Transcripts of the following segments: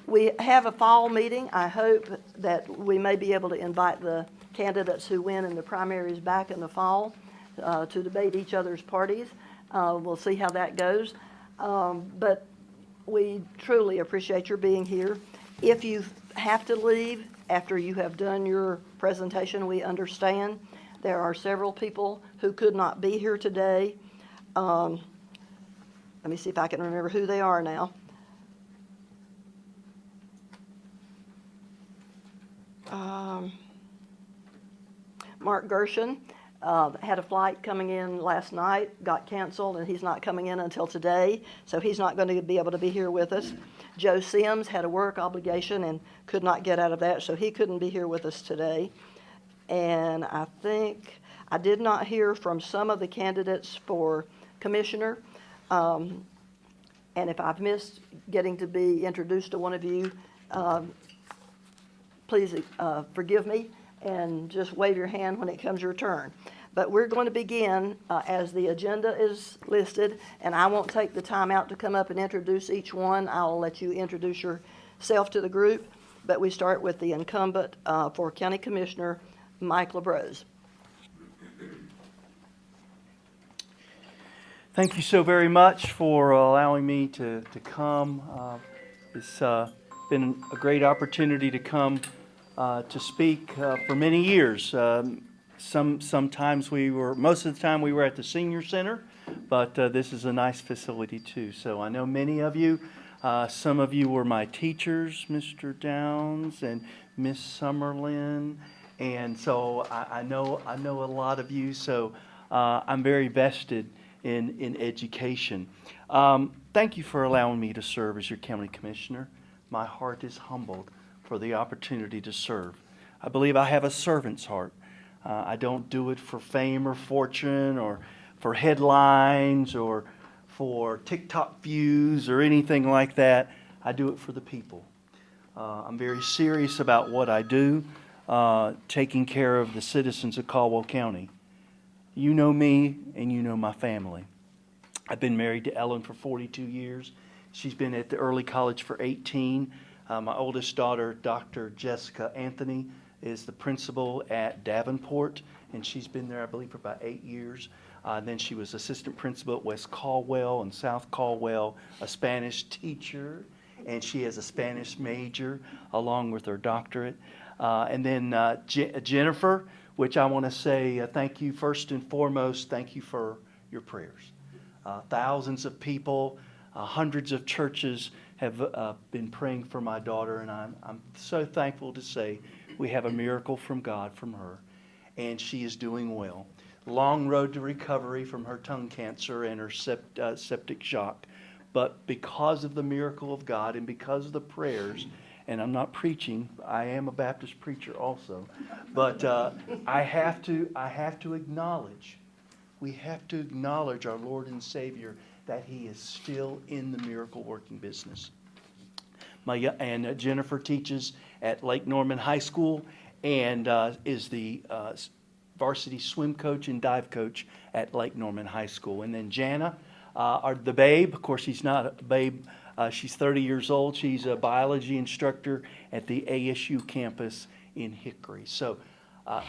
We have a fall meeting. I hope that we may be able to invite the candidates who win in the primaries back in the fall to debate each other's parties. We'll see how that goes. But we truly appreciate your being here. If you have to leave after you have done your presentation, we understand. There are several people who could not be here today. Let me see if I can remember who they are now. Mark Gershon had a flight coming in last night, got canceled, and he's not coming in until today, so he's not going to be able to be here with us. Joe Sims had a work obligation and could not get out of that, so he couldn't be here with us today. And I think I did not hear from some of the candidates for commissioner. And if I've missed getting to be introduced to one of you, please forgive me and just wave your hand when it comes your turn. But we're going to begin as the agenda is listed, and I won't take the time out to come up and introduce each one. I'll let you introduce yourself to the group, but we start with the incumbent for County Commissioner, Mike LaBrose. Thank you so very much for allowing me to come. It's been a great opportunity to come to speak for many years. Sometimes most of the time we were at the Senior Center, but this is a nice facility too. So I know many of you, some of you were my teachers, Mr. Downs and Miss Summerlin, and so I know a lot of you. So I'm very vested in education. Thank you for allowing me to serve as your county commissioner. My heart is humbled for the opportunity to serve. I believe I have a servant's heart. I don't do it for fame or fortune or for headlines or for TikTok views or anything like that. I do it for the people. I'm very serious about what I do, taking care of the citizens of Caldwell County. You know me and you know my family. I've been married to Ellen for 42 years. She's been at the early college for 18. My oldest daughter, Dr. Jessica Anthony, is the principal at Davenport, and she's been there, I believe, for about 8 years. Then she was assistant principal at West Caldwell and South Caldwell, a Spanish teacher, and she has a Spanish major along with her doctorate. And then Jennifer, which I want to say thank you first and foremost, thank you for your prayers. Thousands of people, hundreds of churches have been praying for my daughter, and I'm so thankful to say we have a miracle from God from her, and she is doing well. Long road to recovery from her tongue cancer and her septic shock, but because of the miracle of God and because of the prayers, and I'm not preaching, I am a Baptist preacher also, but I have to acknowledge, we have to acknowledge our Lord and Savior that He is still in the miracle working business. Jennifer teaches at Lake Norman High School and is the varsity swim coach and dive coach at Lake Norman High School. And then Jana, the babe, of course she's not a babe, she's 30 years old. She's a biology instructor at the ASU campus in Hickory. So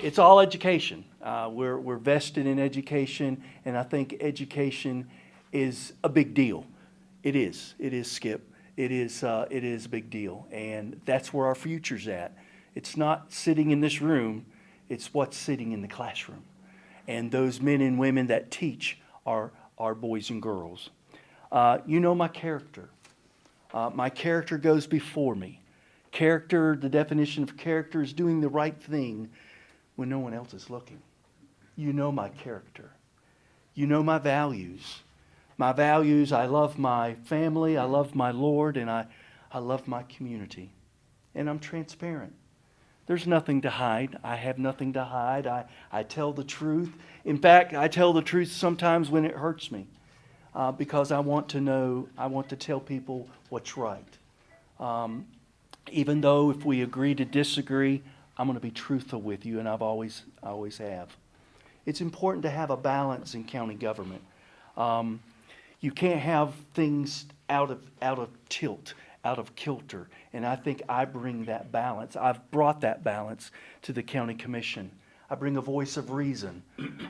it's all education. We're vested in education, and I think education is a big deal. It is, Skip. It is a big deal, and that's where our future's at. It's not sitting in this room, it's what's sitting in the classroom. And those men and women that teach are our boys and girls. You know my character. My character goes before me. Character, the definition of character is doing the right thing when no one else is looking. You know my character. You know my values. My values, I love my family, I love my Lord, and I love my community. And I'm transparent. There's nothing to hide. I have nothing to hide. I tell the truth. In fact, I tell the truth sometimes when it hurts me because I want to tell people what's right. Even though if we agree to disagree, I'm going to be truthful with you, and I've always have. It's important to have a balance in county government. You can't have things out of tilt, out of kilter. And I think I bring that balance. I've brought that balance to the county commission. I bring a voice of reason.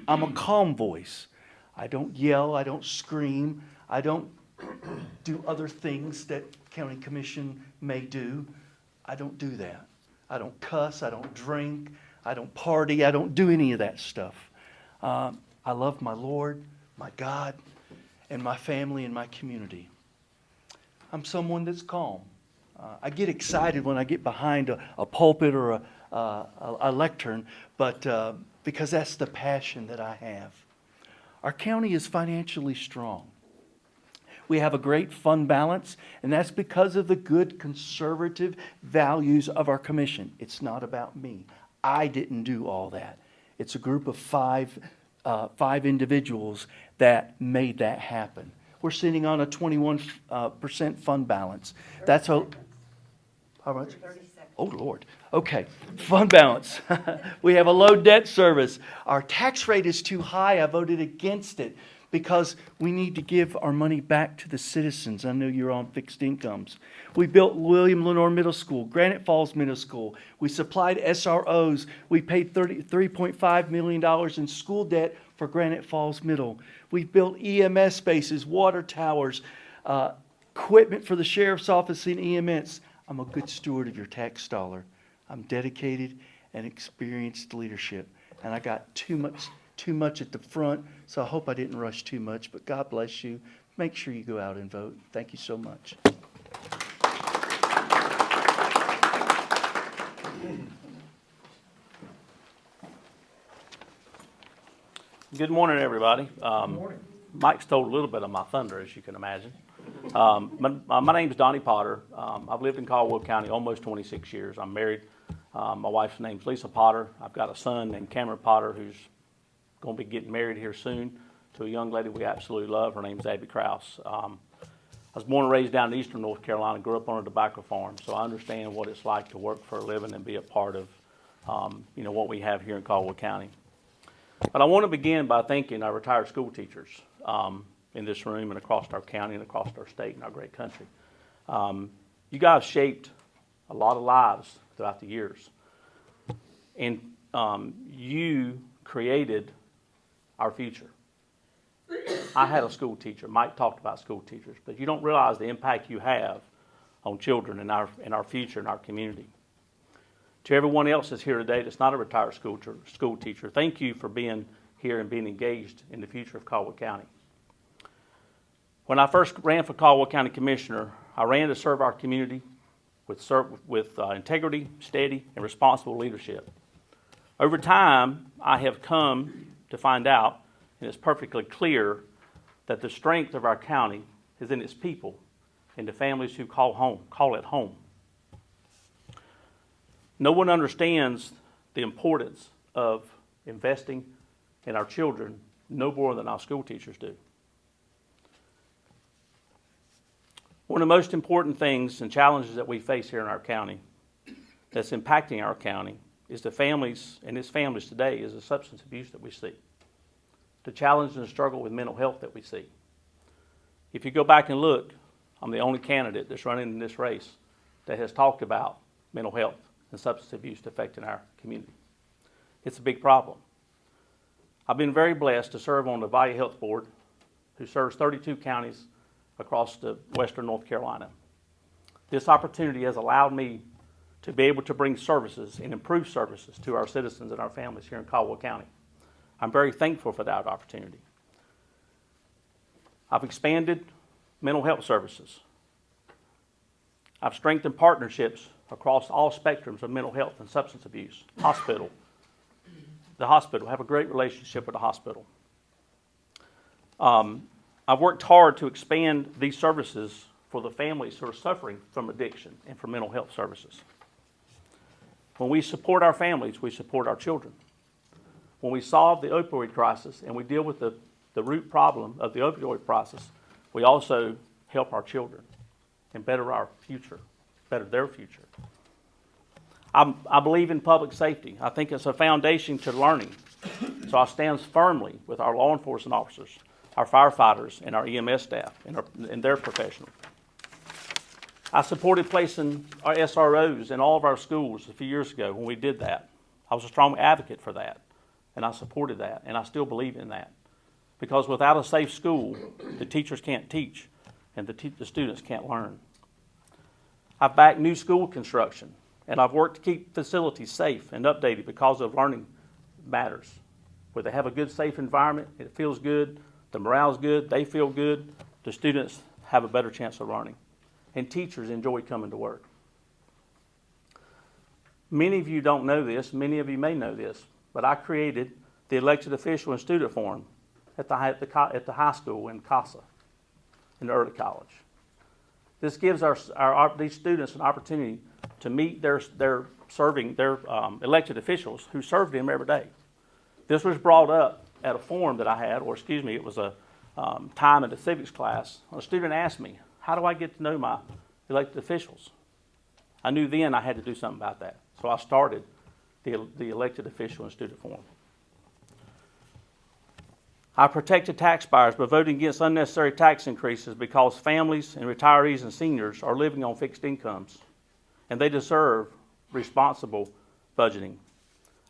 I'm a calm voice. I don't yell, I don't scream, I don't do other things that county commission may do. I don't do that. I don't cuss, I don't drink, I don't party, I don't do any of that stuff. I love my Lord, my God, and my family and my community. I'm someone that's calm. I get excited when I get behind a pulpit or a lectern, but because that's the passion that I have. Our county is financially strong. We have a great fund balance, and that's because of the good conservative values of our commission. It's not about me. I didn't do all that. It's a group of five individuals that made that happen. We're sitting on a 21% fund balance. That's a, how much? 37. Oh, Lord. Okay. Fund balance. We have a low debt service. Our tax rate is too high. I voted against it because we need to give our money back to the citizens. I know you're on fixed incomes. We built William Lenore Middle School, Granite Falls Middle School. We supplied SROs. We paid $3.5 million in school debt for Granite Falls Middle. We built EMS spaces, water towers, equipment for the sheriff's office and EMS. I'm a good steward of your tax dollar. I'm dedicated and experienced leadership. And I got too much at the front, so I hope I didn't rush too much. But God bless you. Make sure you go out and vote. Thank you so much. Good morning, everybody. Mike stole a little bit of my thunder, as you can imagine. My name is Donnie Potter. I've lived in Caldwell County almost 26 years. I'm married. My wife's name's Lisa Potter. I've got a son named Cameron Potter who's going to be getting married here soon to a young lady we absolutely love. Her name's Abby Krause. I was born and raised down in eastern North Carolina, grew up on a tobacco farm, so I understand what it's like to work for a living and be a part of what we have here in Caldwell County. But I want to begin by thanking our retired school teachers in this room and across our county and across our state and our great country. You guys shaped a lot of lives throughout the years. And you created our future. I had a school teacher. Mike talked about school teachers, but you don't realize the impact you have on children in our future, in our community. To everyone else that's here today that's not a retired school teacher, thank you for being here and being engaged in the future of Caldwell County. When I first ran for Caldwell County Commissioner, I ran to serve our community with integrity, steady, and responsible leadership. Over time, I have come to find out, and it's perfectly clear, that the strength of our county is in its people and the families who call it home. No one understands the importance of investing in our children no more than our school teachers do. One of the most important things and challenges that we face here in our county that's impacting our county is the families, and its families today, is the substance abuse that we see. The challenge and the struggle with mental health that we see. If you go back and look, I'm the only candidate that's running in this race that has talked about mental health and substance abuse affecting our community. It's a big problem. I've been very blessed to serve on the Valley Health Board, who serves 32 counties across the western North Carolina. This opportunity has allowed me to be able to bring services and improve services to our citizens and our families here in Caldwell County. I'm very thankful for that opportunity. I've expanded mental health services. I've strengthened partnerships across all spectrums of mental health and substance abuse. The hospital, I have a great relationship with the hospital. I've worked hard to expand these services for the families who are suffering from addiction and for mental health services. When we support our families, we support our children. When we solve the opioid crisis and we deal with the root problem of the opioid crisis, we also help our children and better our future, better their future. I believe in public safety. I think it's a foundation to learning. So I stand firmly with our law enforcement officers, our firefighters, and our EMS staff and their professionals. I supported placing our SROs in all of our schools a few years ago when we did that. I was a strong advocate for that, and I supported that, and I still believe in that. Because without a safe school, the teachers can't teach, and the students can't learn. I've backed new school construction, and I've worked to keep facilities safe and updated because of learning matters. Where they have a good, safe environment, it feels good, the morale's good, they feel good, the students have a better chance of learning. And teachers enjoy coming to work. Many of you don't know this, many of you may know this, but I created the elected official and student forum at the high school in CASA, in the early college. This gives these students an opportunity to meet their elected officials who serve them every day. This was brought up at a forum that I had, or excuse me, it was a time in the civics class. A student asked me, how do I get to know my elected officials? I knew then I had to do something about that. So I started the elected official and student forum. I protected taxpayers by voting against unnecessary tax increases because families and retirees and seniors are living on fixed incomes, and they deserve responsible budgeting.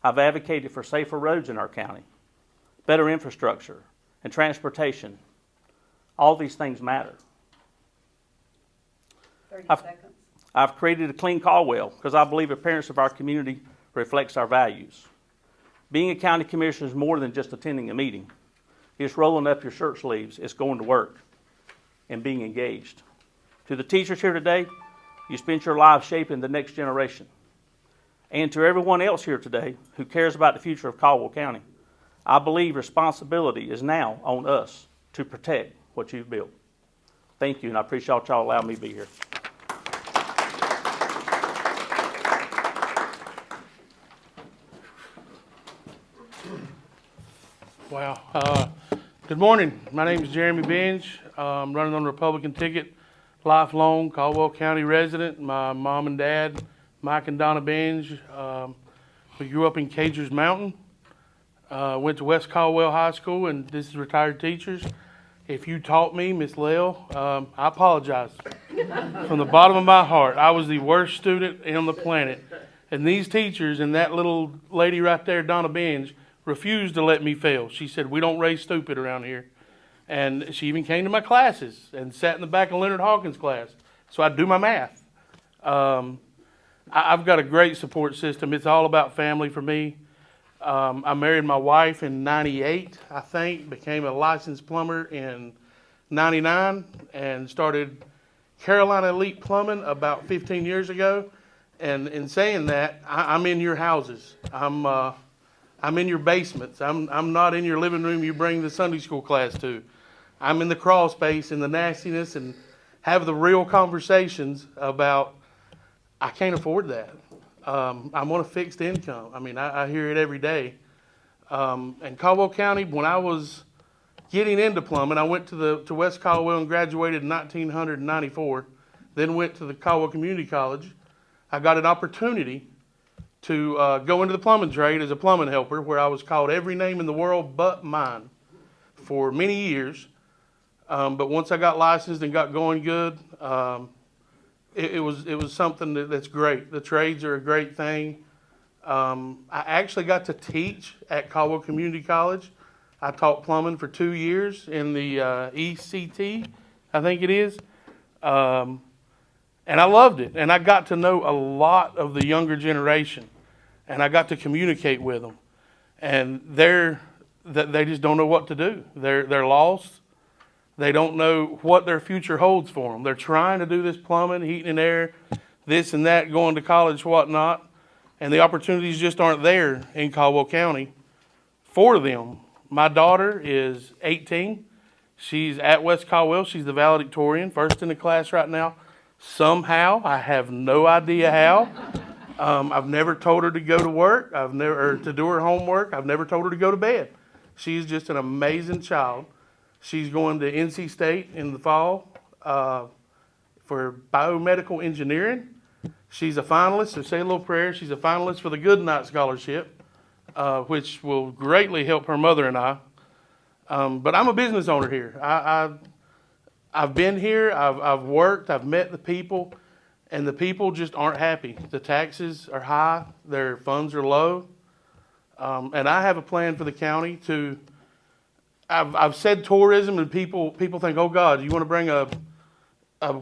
I've advocated for safer roads in our county, better infrastructure, and transportation. All these things matter. 30 seconds. I've created a clean Caldwell because I believe appearance of our community reflects our values. Being a county commissioner is more than just attending a meeting. It's rolling up your shirt sleeves, it's going to work, and being engaged. To the teachers here today, you spent your lives shaping the next generation. And to everyone else here today who cares about the future of Caldwell County, I believe responsibility is now on us to protect what you've built. Thank you, and I appreciate y'all allowing me to be here. Wow. Good morning. My name is Jeremy Binge. I'm running on the Republican ticket, lifelong Caldwell County resident. My mom and dad, Mike and Donna Binge, we grew up in Cagers Mountain. Went to West Caldwell High School, and this is retired teachers. If you taught me, Miss Leo, I apologize. From the bottom of my heart, I was the worst student on the planet. And these teachers and that little lady right there, Donna Binge, refused to let me fail. She said, we don't raise stupid around here. And she even came to my classes and sat in the back of Leonard Hawkins' class. So I do my math. I've got a great support system. It's all about family for me. I married my wife in 98, I think, became a licensed plumber in 99, and started Carolina Elite Plumbing about 15 years ago. And in saying that, I'm in your houses. I'm in your basements. I'm not in your living room you bring the Sunday school class to. I'm in the crawl space and the nastiness, and have the real conversations about, I can't afford that. I'm on a fixed income. I mean, I hear it every day. And Caldwell County, when I was getting into plumbing, I went to West Caldwell and graduated in 1994. Then went to the Caldwell Community College. I got an opportunity to go into the plumbing trade as a plumbing helper, where I was called every name in the world but mine for many years. But once I got licensed and got going good, it was something that's great. The trades are a great thing. I actually got to teach at Caldwell Community College. I taught plumbing for 2 years in the ECT, I think it is. And I loved it. And I got to know a lot of the younger generation. And I got to communicate with them. And they just don't know what to do. They're lost. They don't know what their future holds for them. They're trying to do this plumbing, heating and air, this and that, going to college, whatnot. And the opportunities just aren't there in Caldwell County for them. My daughter is 18. She's at West Caldwell. She's the valedictorian, first in the class right now. Somehow, I have no idea how. I've never told her to go to work. Or to do her homework. I've never told her to go to bed. She's just an amazing child. She's going to NC State in the fall for biomedical engineering. She's a finalist, so say a little prayer. She's a finalist for the Goodnight Scholarship, which will greatly help her mother and I. But I'm a business owner here. I've been here, I've worked, I've met the people, and the people just aren't happy. The taxes are high, their funds are low, and I have a plan for the county to. I've said tourism, and people think, oh God, you want to bring a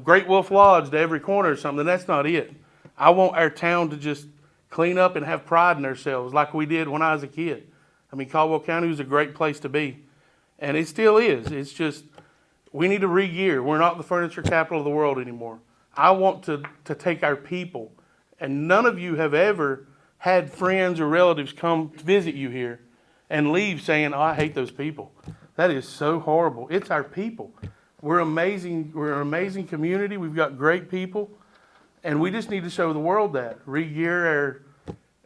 Great Wolf Lodge to every corner or something? That's not it. I want our town to just clean up and have pride in ourselves like we did when I was a kid. I mean, Caldwell County was a great place to be, and it still is. It's just we need to re-gear. We're not the furniture capital of the world anymore. I want to take our people, and none of you have ever had friends or relatives come visit you here and leave saying, oh, I hate those people. That is so horrible. It's our people. We're amazing. We're an amazing community. We've got great people, and we just need to show the world that. Re-gear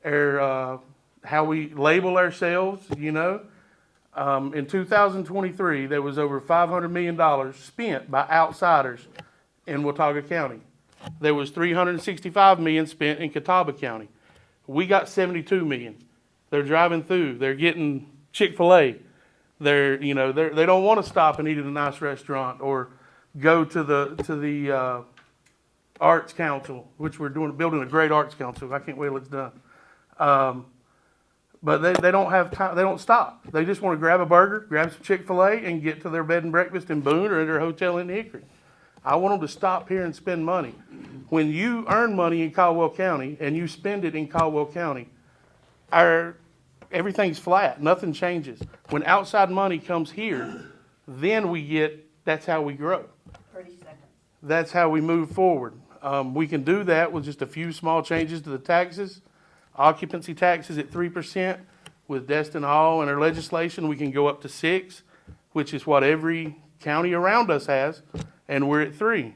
our how we label ourselves, you know. In 2023, there was over $500 million spent by outsiders in Watauga County. There was $365 million spent in Catawba County. We got $72 million. They're driving through. They're getting Chick-fil-A. They don't want to stop and eat at a nice restaurant or go to the Arts Council, which we're building a great Arts Council. I can't wait till it's done. But they don't have time. They don't stop. They just want to grab a burger, grab some Chick-fil-A, and get to their bed and breakfast in Boone or at their hotel in Hickory. I want them to stop here and spend money. When you earn money in Caldwell County and you spend it in Caldwell County, everything's flat. Nothing changes. When outside money comes here, then that's how we grow. 30 seconds. That's how we move forward. We can do that with just a few small changes to the taxes. Occupancy taxes at 3%. With Destin Hall and our legislation, we can go up to 6%, which is what every county around us has, and we're at 3%.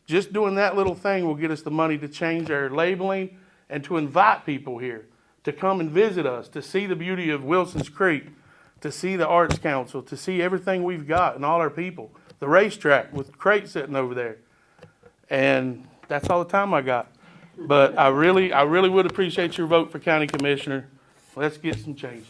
Just doing that little thing will get us the money to change our labeling and to invite people here to come and visit us, to see the beauty of Wilson's Creek, to see the Arts Council, to see everything we've got and all our people. The racetrack with Crate sitting over there. And that's all the time I got. But I really would appreciate your vote for county commissioner. Let's get some changes.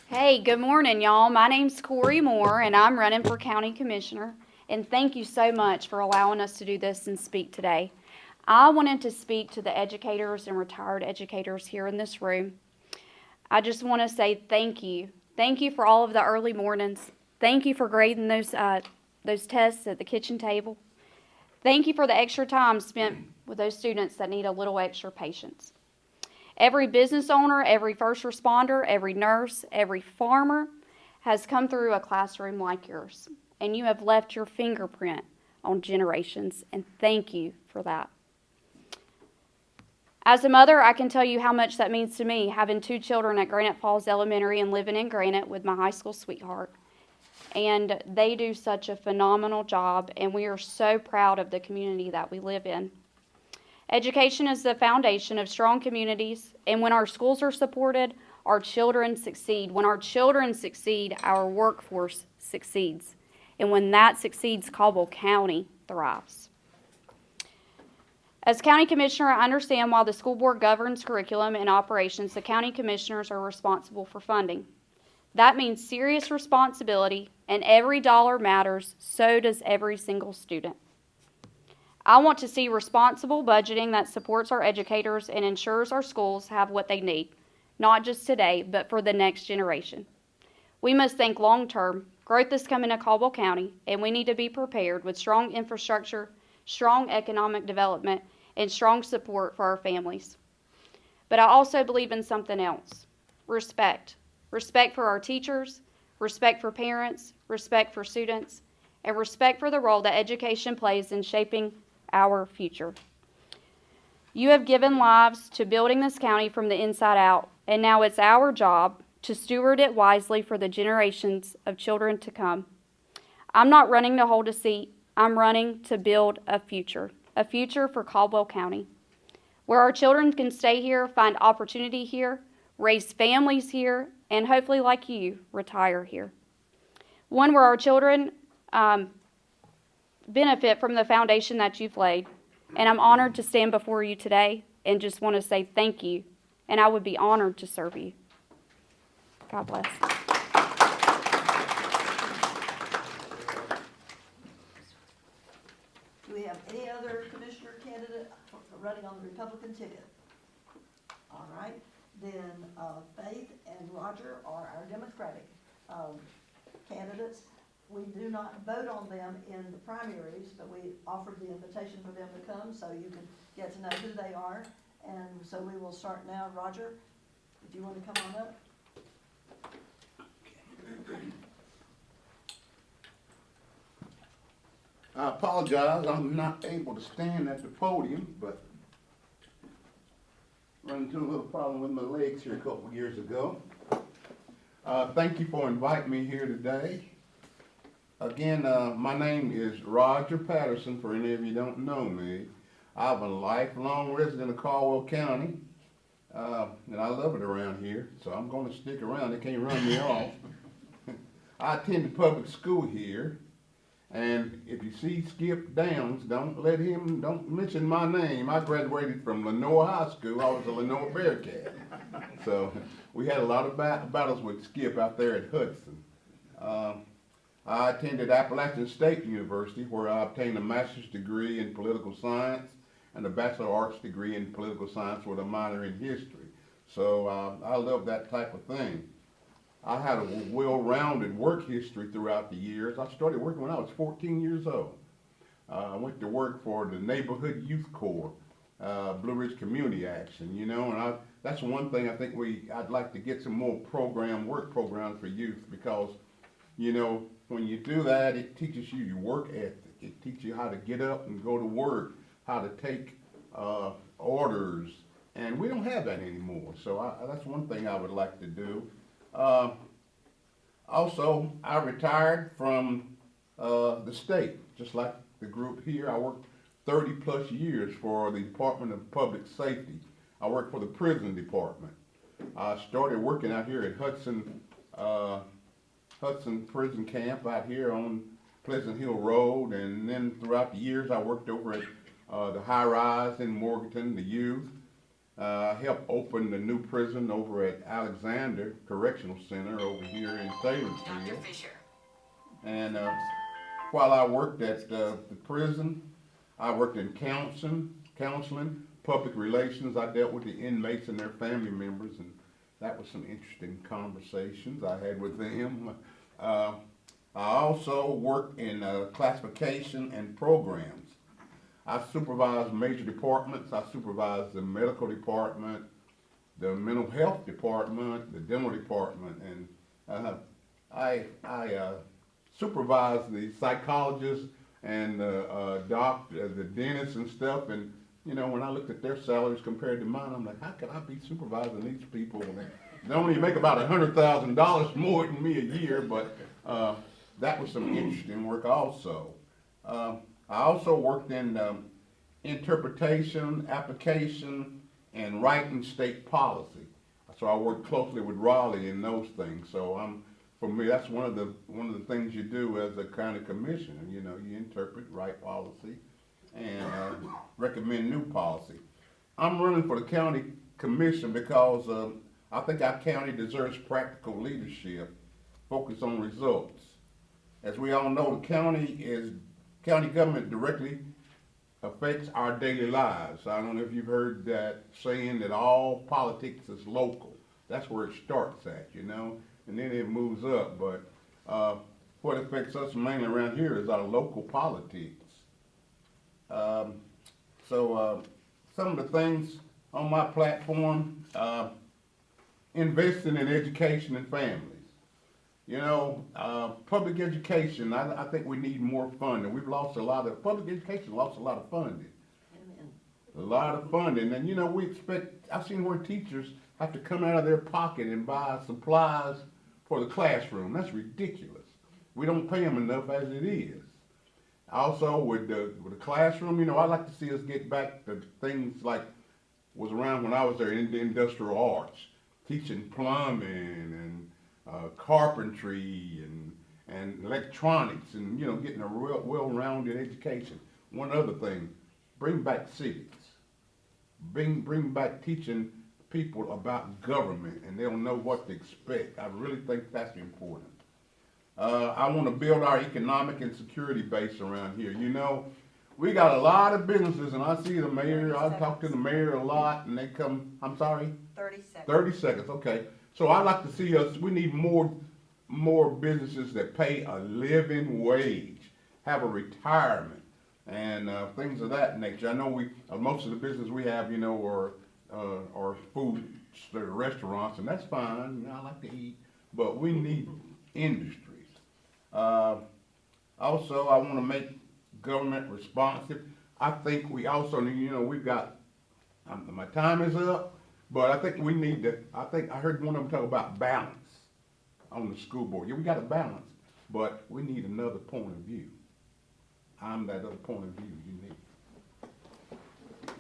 Hey, good morning, y'all. My name's Corey Moore, and I'm running for county commissioner. And thank you so much for allowing us to do this and speak today. I wanted to speak to the educators and retired educators here in this room. I just want to say thank you. Thank you for all of the early mornings. Thank you for grading those tests at the kitchen table. Thank you for the extra time spent with those students that need a little extra patience. Every business owner, every first responder, every nurse, every farmer has come through a classroom like yours, and you have left your fingerprint on generations, and thank you for that. As a mother, I can tell you how much that means to me, having 2 children at Granite Falls Elementary and living in Granite with my high school sweetheart. And they do such a phenomenal job, and we are so proud of the community that we live in. Education is the foundation of strong communities, and when our schools are supported, our children succeed. When our children succeed, our workforce succeeds. And when that succeeds, Caldwell County thrives. As county commissioner, I understand while the school board governs curriculum and operations, the county commissioners are responsible for funding. That means serious responsibility, and every dollar matters, so does every single student. I want to see responsible budgeting that supports our educators and ensures our schools have what they need, not just today, but for the next generation. We must think long-term. Growth is coming to Caldwell County, and we need to be prepared with strong infrastructure, strong economic development, and strong support for our families. But I also believe in something else: respect. Respect for our teachers, respect for parents, respect for students, and respect for the role that education plays in shaping our future. You have given lives to building this county from the inside out, and now it's our job to steward it wisely for the generations of children to come. I'm not running to hold a seat. I'm running to build a future for Caldwell County, where our children can stay here, find opportunity here, raise families here, and hopefully, like you, retire here. One where our children benefit from the foundation that you've laid. And I'm honored to stand before you today and just want to say thank you, and I would be honored to serve you. God bless. Do we have any other commissioner candidate running on the Republican ticket? All right, then Faith and Roger are our Democratic candidates. We do not vote on them in the primaries, but we offered the invitation for them to come so you can get to know who they are. And so we will start now. Roger, if you want to come on up. I apologize, I'm not able to stand at the podium, but run into a little problem with my legs here a couple years ago. Thank you for inviting me here today. Again, my name is Roger Patterson, for any of you who don't know me. I'm a lifelong resident of Caldwell County, and I love it around here, so I'm going to stick around. They can't run me off. I attended public school here, and if you see Skip Downs, don't mention my name. I graduated from Lenoir High School. I was a Lenoir Bearcat. So we had a lot of battles with Skip out there at Hudson. I attended Appalachian State University, where I obtained a master's degree in political science and a bachelor of arts degree in political science with a minor in history. So I love that type of thing. I had a well-rounded work history throughout the years. I started working when I was 14 years old. I went to work for the Neighborhood Youth Corps, Blue Ridge Community Action, you know, and that's one thing I think I'd like to get some more work programs for youth, because, you know, when you do that, it teaches you your work ethic. It teaches you how to get up and go to work, how to take orders, and we don't have that anymore. So that's one thing I would like to do. Also, I retired from the state, just like the group here. I worked 30 plus years for the Department of Public Safety. I worked for the prison department. I started working out here at Hudson Prison Camp out here on Pleasant Hill Road, and then throughout the years I worked over at the High Rise in Morganton, the youth. I helped open the new prison over at Alexander Correctional Center over here in Taylorsville. And while I worked at the prison, I worked in counseling, public relations. I dealt with the inmates and their family members, and that was some interesting conversations I had with them. I also worked in classification and programs. I supervised major departments. I supervised the medical department, the mental health department, the dental department, and I supervised the psychologists and the doctor, the dentists and stuff. And you know, when I looked at their salaries compared to mine, I'm like, how can I be supervising these people when they only make about $100,000 more than me a year? But that was some interesting work also. I also worked in interpretation, application, and writing state policy. So I worked closely with Raleigh in those things. So for me, that's one of the things you do as a county commissioner. You know, you interpret, write policy, and recommend new policy. I'm running for the county commission because I think our county deserves practical leadership, focus on results. As we all know, the county government directly affects our daily lives. I don't know if you've heard that saying that all politics is local. That's where it starts at, you know, and then it moves up. But what affects us mainly around here is our local politics. So some of the things on my platform, investing in education and families. You know, public education, I think we need more funding. Public education lost a lot of funding. Amen. A lot of funding. And, you know, I've seen where teachers have to come out of their pocket and buy supplies for the classroom. That's ridiculous. We don't pay them enough as it is. Also, with the classroom, you know, I'd like to see us get back to things like was around when I was there in the industrial arts, teaching plumbing and carpentry and electronics, and you know, getting a real well-rounded education. One other thing, bring back civics. Bring back teaching people about government and they'll know what to expect. I really think that's important. I want to build our economic and security base around here. You know, we got a lot of businesses, and I see the mayor, I talk to the mayor a lot, and they come, I'm sorry? 30 seconds. 30 seconds, okay. So I'd like to see us, we need more businesses that pay a living wage, have a retirement, and things of that nature. I know most of the business we have, you know, are food, they're restaurants, and that's fine. You know, I like to eat, but we need industries. Also, I want to make government responsive. I think we also need, you know, we've got, my time is up, but I think we need to, I heard one of them talk about balance on the school board. Yeah, we got a balance, but we need another point of view. I'm that other point of view you need.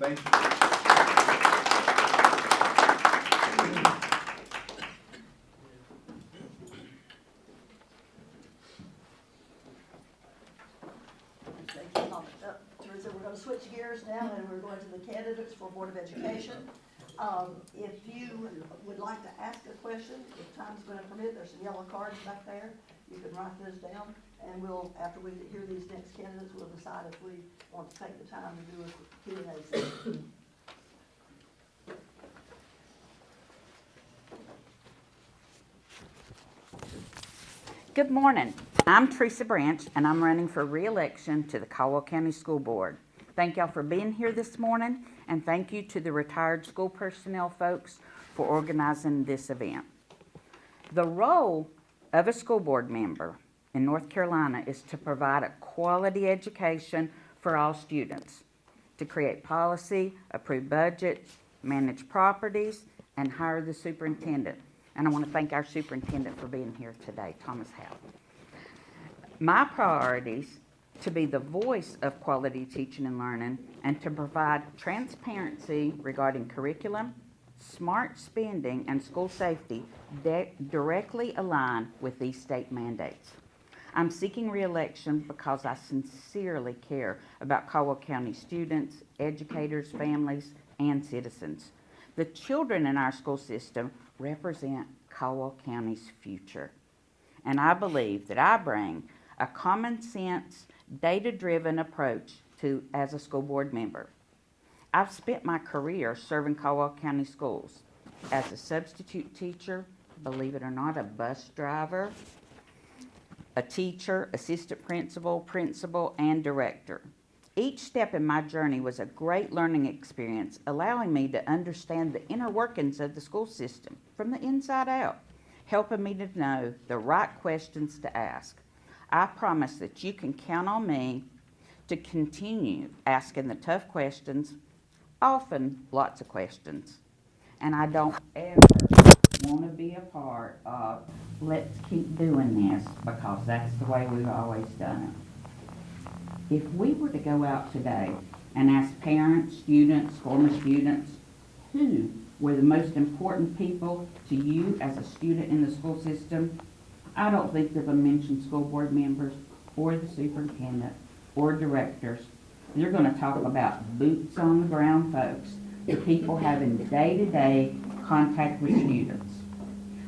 Thank you. Teresa, we're going to switch gears now, and we're going to the candidates for Board of Education. If you would like to ask a question, if time's going to permit, there's some yellow cards back there. You can write those down, and we'll, after we hear these next candidates, we'll decide if we want to take the time to do a Q&A session. Good morning. I'm Teresa Branch, and I'm running for re-election to the Caldwell County School Board. Thank y'all for being here this morning, and thank you to the retired school personnel folks for organizing this event. The role of a school board member in North Carolina is to provide a quality education for all students, to create policy, approve budgets, manage properties, and hire the superintendent. And I want to thank our superintendent for being here today, Thomas Howe. My priorities to be the voice of quality teaching and learning and to provide transparency regarding curriculum, smart spending, and school safety directly align with these state mandates. I'm seeking re-election because I sincerely care about Caldwell County students, educators, families, and citizens. The children in our school system represent Caldwell County's future. And I believe that I bring a common sense, data-driven approach as a school board member. I've spent my career serving Caldwell County schools as a substitute teacher, believe it or not, a bus driver, a teacher, assistant principal, principal, and director. Each step in my journey was a great learning experience, allowing me to understand the inner workings of the school system from the inside out, helping me to know the right questions to ask. I promise that you can count on me to continue asking the tough questions, often lots of questions. And I don't ever want to be a part of, let's keep doing this, because that's the way we've always done it. If we were to go out today and ask parents, students, former students, who were the most important people to you as a student in the school system, I don't think they're going to mention school board members or the superintendent or directors. They're going to talk about boots on the ground folks, the people having day-to-day contact with students.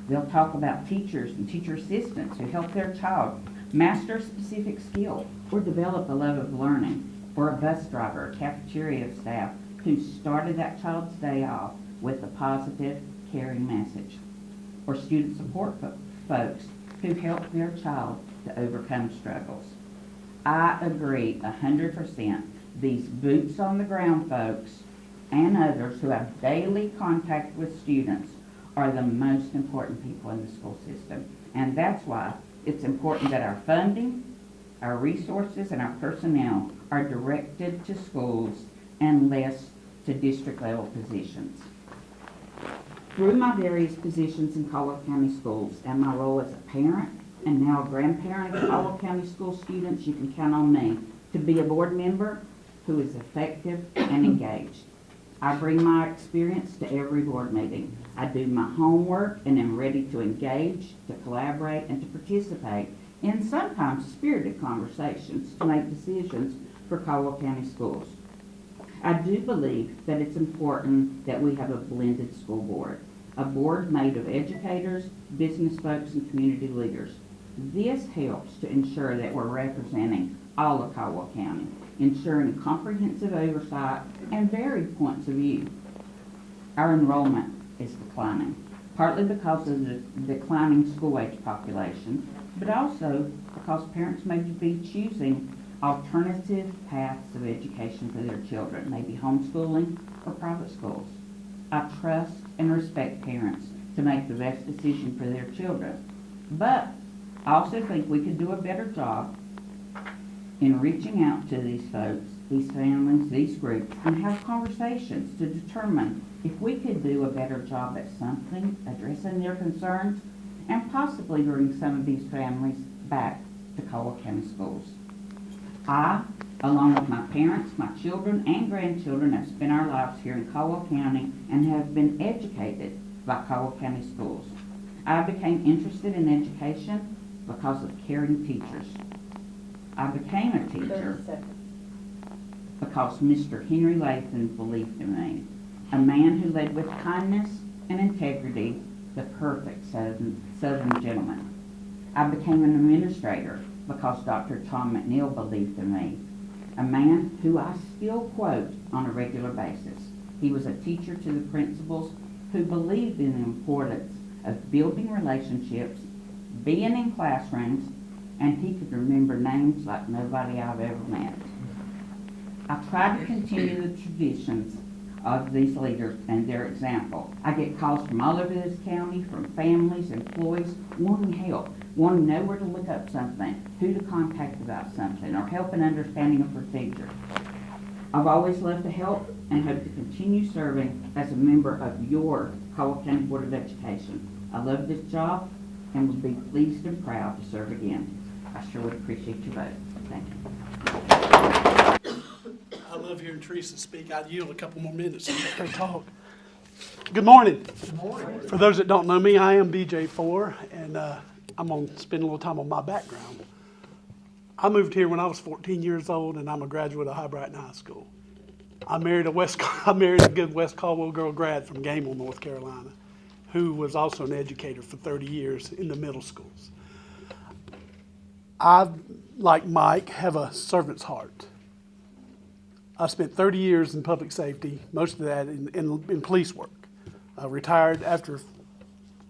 They'll talk about teachers and teacher assistants who help their child master a specific skill or develop a love of learning, or a bus driver or cafeteria staff who started that child's day off with a positive, caring message, or student support folks who help their child to overcome struggles. I agree 100%. These boots on the ground folks and others who have daily contact with students are the most important people in the school system. And that's why it's important that our funding, our resources, and our personnel are directed to schools and less to district level positions. Through my various positions in Caldwell County schools and my role as a parent and now a grandparent of Caldwell County school students, you can count on me to be a board member who is effective and engaged. I bring my experience to every board meeting. I do my homework and am ready to engage, to collaborate, and to participate in sometimes spirited conversations to make decisions for Caldwell County schools. I do believe that it's important that we have a blended school board, a board made of educators, business folks, and community leaders. This helps to ensure that we're representing all of Caldwell County, ensuring comprehensive oversight and varied points of view. Our enrollment is declining, partly because of the declining school-age population, but also because parents may be choosing alternative paths of education for their children, maybe homeschooling or private schools. I trust and respect parents to make the best decision for their children, but I also think we could do a better job in reaching out to these folks, these families, these groups, and have conversations to determine if we could do a better job at something, addressing their concerns, and possibly bring some of these families back to Caldwell County schools. I, along with my parents, my children, and grandchildren, have spent our lives here in Caldwell County and have been educated by Caldwell County schools. I became interested in education because of caring teachers. I became a teacher because Mr. Henry Lathan believed in me, a man who led with kindness and integrity, the perfect Southern gentleman. I became an administrator because Dr. Tom McNeil believed in me, a man who I still quote on a regular basis. He was a teacher to the principals who believed in the importance of building relationships, being in classrooms, and he could remember names like nobody I've ever met. I try to continue the traditions of these leaders and their example. I get calls from all over this county, from families, employees, wanting help, wanting to know where to look up something, who to contact about something, or help in understanding a procedure. I've always loved to help and hope to continue serving as a member of your Caldwell County Board of Education. I love this job and would be pleased and proud to serve again. I sure would appreciate your vote. Thank you. I love hearing Teresa speak. I'd yield a couple more minutes to let her talk. Good morning. Good morning. For those that don't know me, I am BJ Fore, and I'm going to spend a little time on my background. I moved here when I was 14 years old, and I'm a graduate of High Brighton High School. I married a good West Caldwell girl grad from Gamble, North Carolina, who was also an educator for 30 years in the middle schools. I, like Mike, have a servant's heart. I spent 30 years in public safety, most of that in police work. I retired after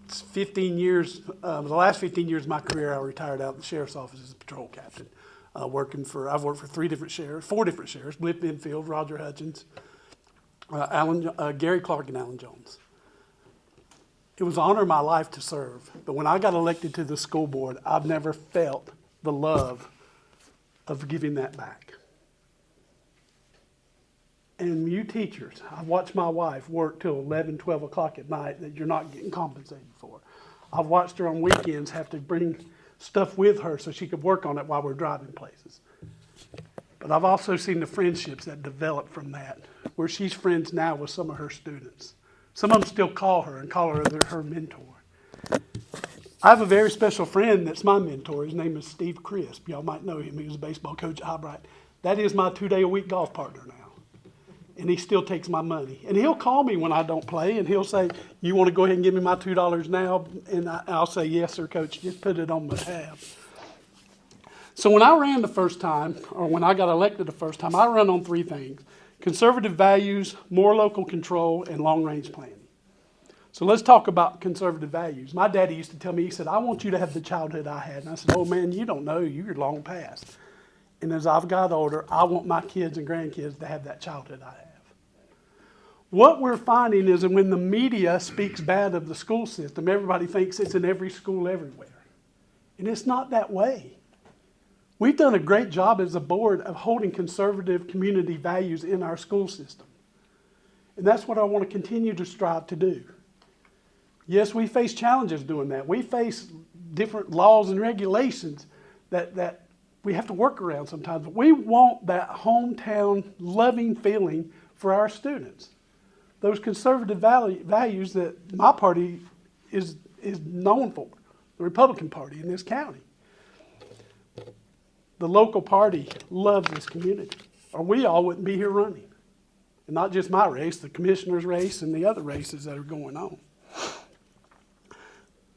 15 years, the last 15 years of my career, I retired out of the sheriff's office as a patrol captain. I've worked for 4 different sheriffs, Blip Enfield, Roger Hutchins, Gary Clark, and Alan Jones. It was an honor of my life to serve, but when I got elected to the school board, I've never felt the love of giving that back. And you teachers, I've watched my wife work till 11, 12 o'clock at night that you're not getting compensated for. I've watched her on weekends have to bring stuff with her so she could work on it while we're driving places. But I've also seen the friendships that develop from that, where she's friends now with some of her students. Some of them still call her and call her her mentor. I have a very special friend that's my mentor. His name is Steve Crisp. Y'all might know him. He was a baseball coach at High Brighton. That is my 2-day-a-week golf partner now. And he still takes my money. And he'll call me when I don't play, and he'll say, you want to go ahead and give me my $2 now? And I'll say, yes, sir, coach. Just put it on my tab. So when I ran the first time, or when I got elected the first time, I run on 3 things: conservative values, more local control, and long-range planning. So let's talk about conservative values. My daddy used to tell me, he said, I want you to have the childhood I had. And I said, oh, man, you don't know. You're long past. And as I've got older, I want my kids and grandkids to have that childhood I have. What we're finding is that when the media speaks bad of the school system, everybody thinks it's in every school everywhere. And it's not that way. We've done a great job as a board of holding conservative community values in our school system. And that's what I want to continue to strive to do. Yes, we face challenges doing that. We face different laws and regulations that we have to work around sometimes. But we want that hometown loving feeling for our students. Those conservative values that my party is known for, the Republican Party in this county. The local party loves this community, or we all wouldn't be here running. And not just my race, the commissioner's race and the other races that are going on.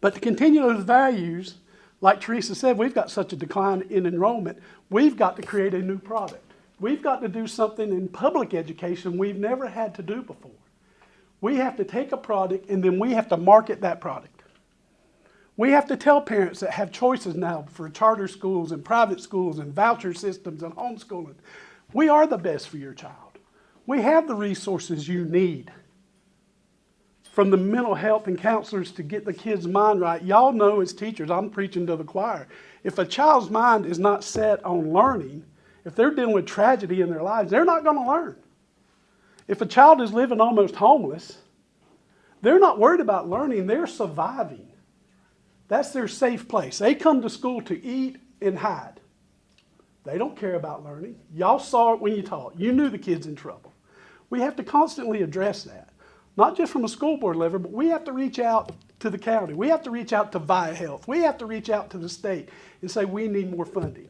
But to continue those values, like Teresa said, we've got such a decline in enrollment, we've got to create a new product. We've got to do something in public education we've never had to do before. We have to take a product and then we have to market that product. We have to tell parents that have choices now for charter schools and private schools and voucher systems and homeschooling. We are the best for your child. We have the resources you need. From the mental health and counselors to get the kid's mind right. Y'all know as teachers, I'm preaching to the choir. If a child's mind is not set on learning, if they're dealing with tragedy in their lives, they're not going to learn. If a child is living almost homeless, they're not worried about learning, they're surviving. That's their safe place. They come to school to eat and hide. They don't care about learning. Y'all saw it when you taught. You knew the kid's in trouble. We have to constantly address that. Not just from a school board level, but we have to reach out to the county. We have to reach out to VIA Health. We have to reach out to the state and say we need more funding.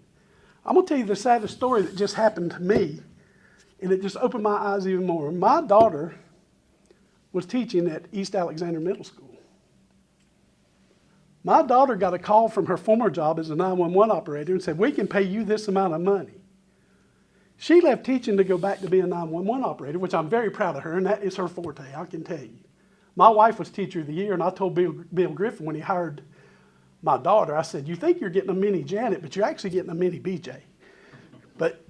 I'm going to tell you the saddest story that just happened to me, and it just opened my eyes even more. My daughter was teaching at East Alexander Middle School. My daughter got a call from her former job as a 911 operator and said, we can pay you this amount of money. She left teaching to go back to be a 911 operator, which I'm very proud of her, and that is her forte, I can tell you. My wife was Teacher of the Year, and I told Bill Griffin when he hired my daughter, I said, you think you're getting a mini Janet, but you're actually getting a mini BJ. But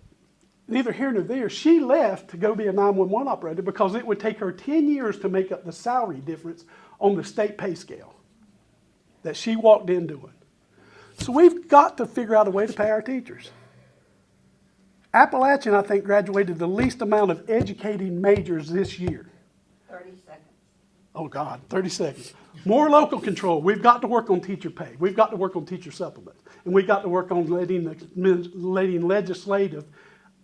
neither here nor there, she left to go be a 911 operator because it would take her 10 years to make up the salary difference on the state pay scale that she walked in doing. So we've got to figure out a way to pay our teachers. Appalachian, I think, graduated the least amount of educating majors this year. 30 seconds. Oh, God, 30 seconds. More local control. We've got to work on teacher pay. We've got to work on teacher supplements. And we've got to work on letting legislative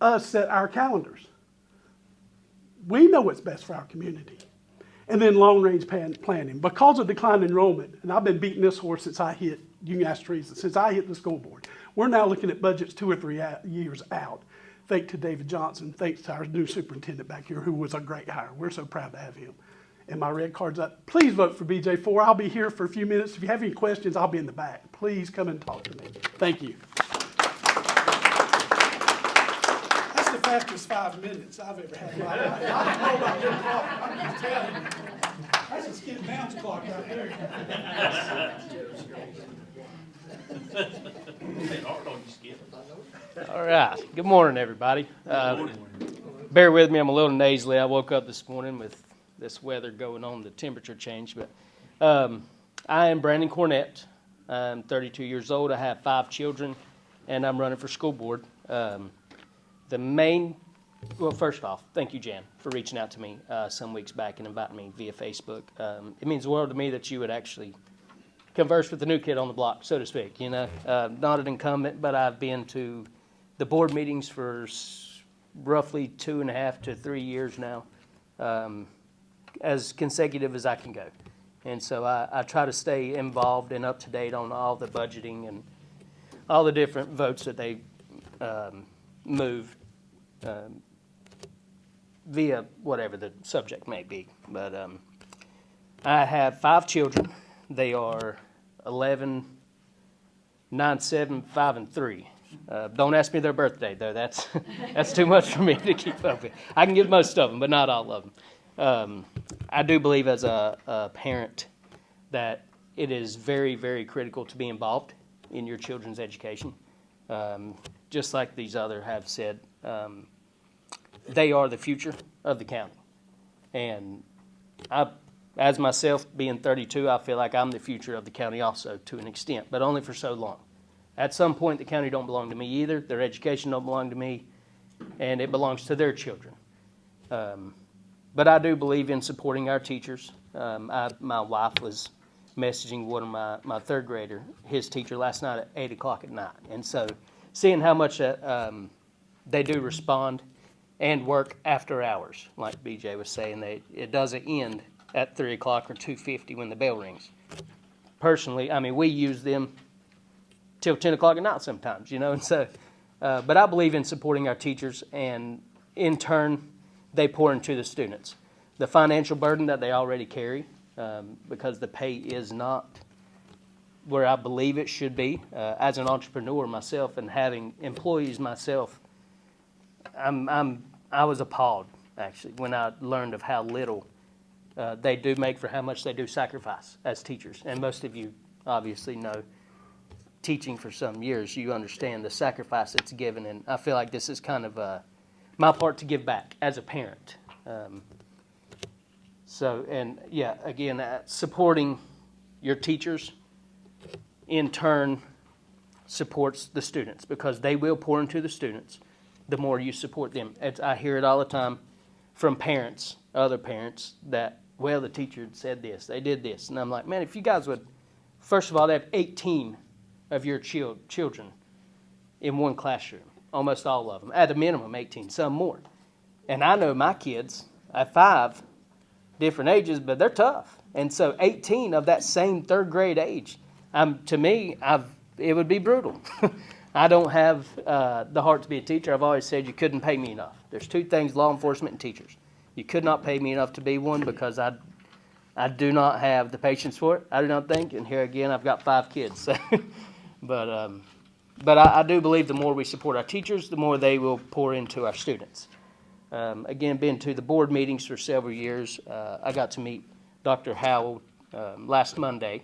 us set our calendars. We know what's best for our community. And then long-range planning. Because of decline in enrollment, and I've been beating this horse since I hit, you can ask Teresa, since I hit the school board. We're now looking at budgets 2 or 3 years out. Thanks to David Johnson, thanks to our new superintendent back here, who was a great hire. We're so proud to have him. And my red card's up. Please vote for BJ Fore. I'll be here for a few minutes. If you have any questions, I'll be in the back. Please come and talk to me. Thank you. That's the fastest 5 minutes I've ever had in my life. I don't know about your clock. I'm just telling you. That's a Skip Downs clock right there. All right. Good morning, everybody. Bear with me. I'm a little nasally. I woke up this morning with this weather going on, the temperature change. But I am Brandon Cornett. I'm 32 years old. I have 5 children, and I'm running for school board. Well, first off, thank you, Jan, for reaching out to me some weeks back and inviting me via Facebook. It means the world to me that you would actually converse with the new kid on the block, so to speak. You know, not an incumbent, but I've been to the board meetings for roughly 2.5 to 3 years now, as consecutive as I can go. And so I try to stay involved and up to date on all the budgeting and all the different votes that they move via whatever the subject may be. But I have 5 children. They are 11, 9, 7, 5, and 3. Don't ask me their birthday, though. That's too much for me to keep up with. I can get most of them, but not all of them. I do believe as a parent that it is very, very critical to be involved in your children's education. Just like these other have said, they are the future of the county. And as myself being 32, I feel like I'm the future of the county also to an extent, but only for so long. At some point, the county don't belong to me either. Their education don't belong to me, and it belongs to their children. But I do believe in supporting our teachers. My wife was messaging one of my third grader, his teacher, last night at 8 o'clock at night. And so seeing how much they do respond and work after hours, like BJ was saying, it doesn't end at 3 o'clock or 2:50 when the bell rings. Personally, I mean, we use them till 10 o'clock at night sometimes, you know. And so, but I believe in supporting our teachers, and in turn, they pour into the students. The financial burden that they already carry, because the pay is not where I believe it should be. As an entrepreneur myself and having employees myself, I was appalled, actually, when I learned of how little they do make for how much they do sacrifice as teachers. And most of you obviously know, teaching for some years, you understand the sacrifice that's given. And I feel like this is kind of my part to give back as a parent. Supporting your teachers in turn supports the students, because they will pour into the students the more you support them. I hear it all the time from parents, other parents, that, well, the teacher said this, they did this. And I'm like, man, if you guys would, first of all, they have 18 of your children in one classroom, almost all of them, at a minimum 18, some more. And I know my kids, I have 5 different ages, but they're tough. And so 18 of that same 3rd grade age, to me, it would be brutal. I don't have the heart to be a teacher. I've always said you couldn't pay me enough. There's 2 things, law enforcement and teachers. You could not pay me enough to be one, because I do not have the patience for it, I do not think. And here again, I've got 5 kids. So. But I do believe the more we support our teachers, the more they will pour into our students. Again, been to the board meetings for several years. I got to meet Dr. Howell last Monday.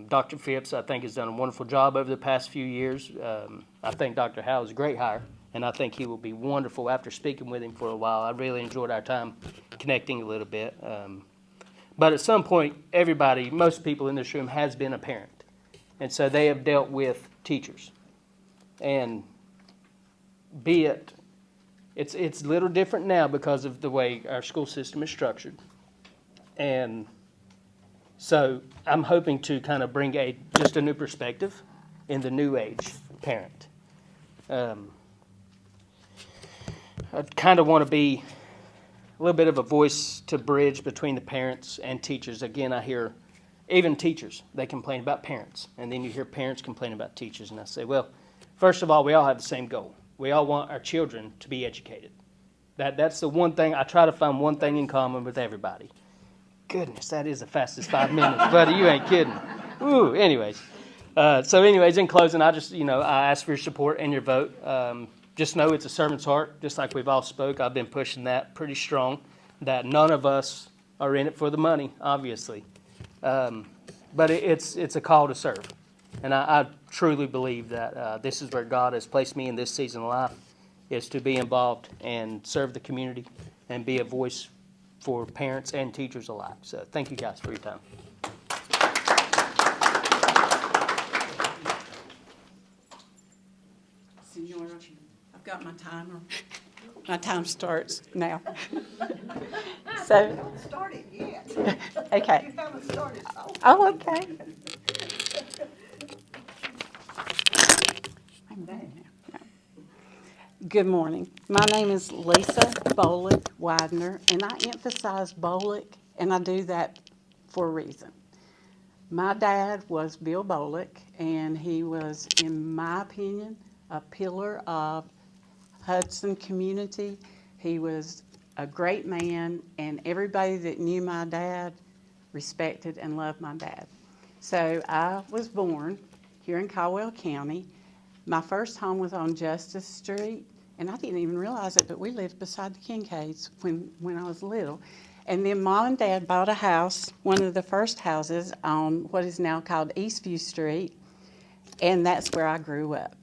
Dr. Phipps, I think, has done a wonderful job over the past few years. I think Dr. Howell is a great hire, and I think he will be wonderful after speaking with him for a while. I really enjoyed our time connecting a little bit. But at some point, most people in this room has been a parent. And so they have dealt with teachers. And it's a little different now because of the way our school system is structured. And so I'm hoping to kind of bring just a new perspective in the new age parent. I kind of want to be a little bit of a voice to bridge between the parents and teachers. Again, I hear even teachers, they complain about parents. And then you hear parents complain about teachers. And I say, well, first of all, we all have the same goal. We all want our children to be educated. That's the one thing. I try to find one thing in common with everybody. Goodness, that is the fastest 5 minutes, buddy. You ain't kidding. Ooh, anyways. In closing, I ask for your support and your vote. Just know it's a servant's heart, just like we've all spoke. I've been pushing that pretty strong, that none of us are in it for the money, obviously. But it's a call to serve. And I truly believe that this is where God has placed me in this season of life, is to be involved and serve the community and be a voice for parents and teachers alike. So thank you guys for your time. Senora, I've got my timer. My time starts now. So. Don't start it yet. Okay. You haven't started. Oh, okay. Good morning. My name is Lisa Bolick Widner, and I emphasize Bolick, and I do that for a reason. My dad was Bill Bolick, and he was, in my opinion, a pillar of Hudson community. He was a great man, and everybody that knew my dad respected and loved my dad. So I was born here in Caldwell County. My first home was on Justice Street, and I didn't even realize it, but we lived beside the Kincaids when I was little. And then Mom and Dad bought a house, one of the first houses on what is now called Eastview Street, and that's where I grew up.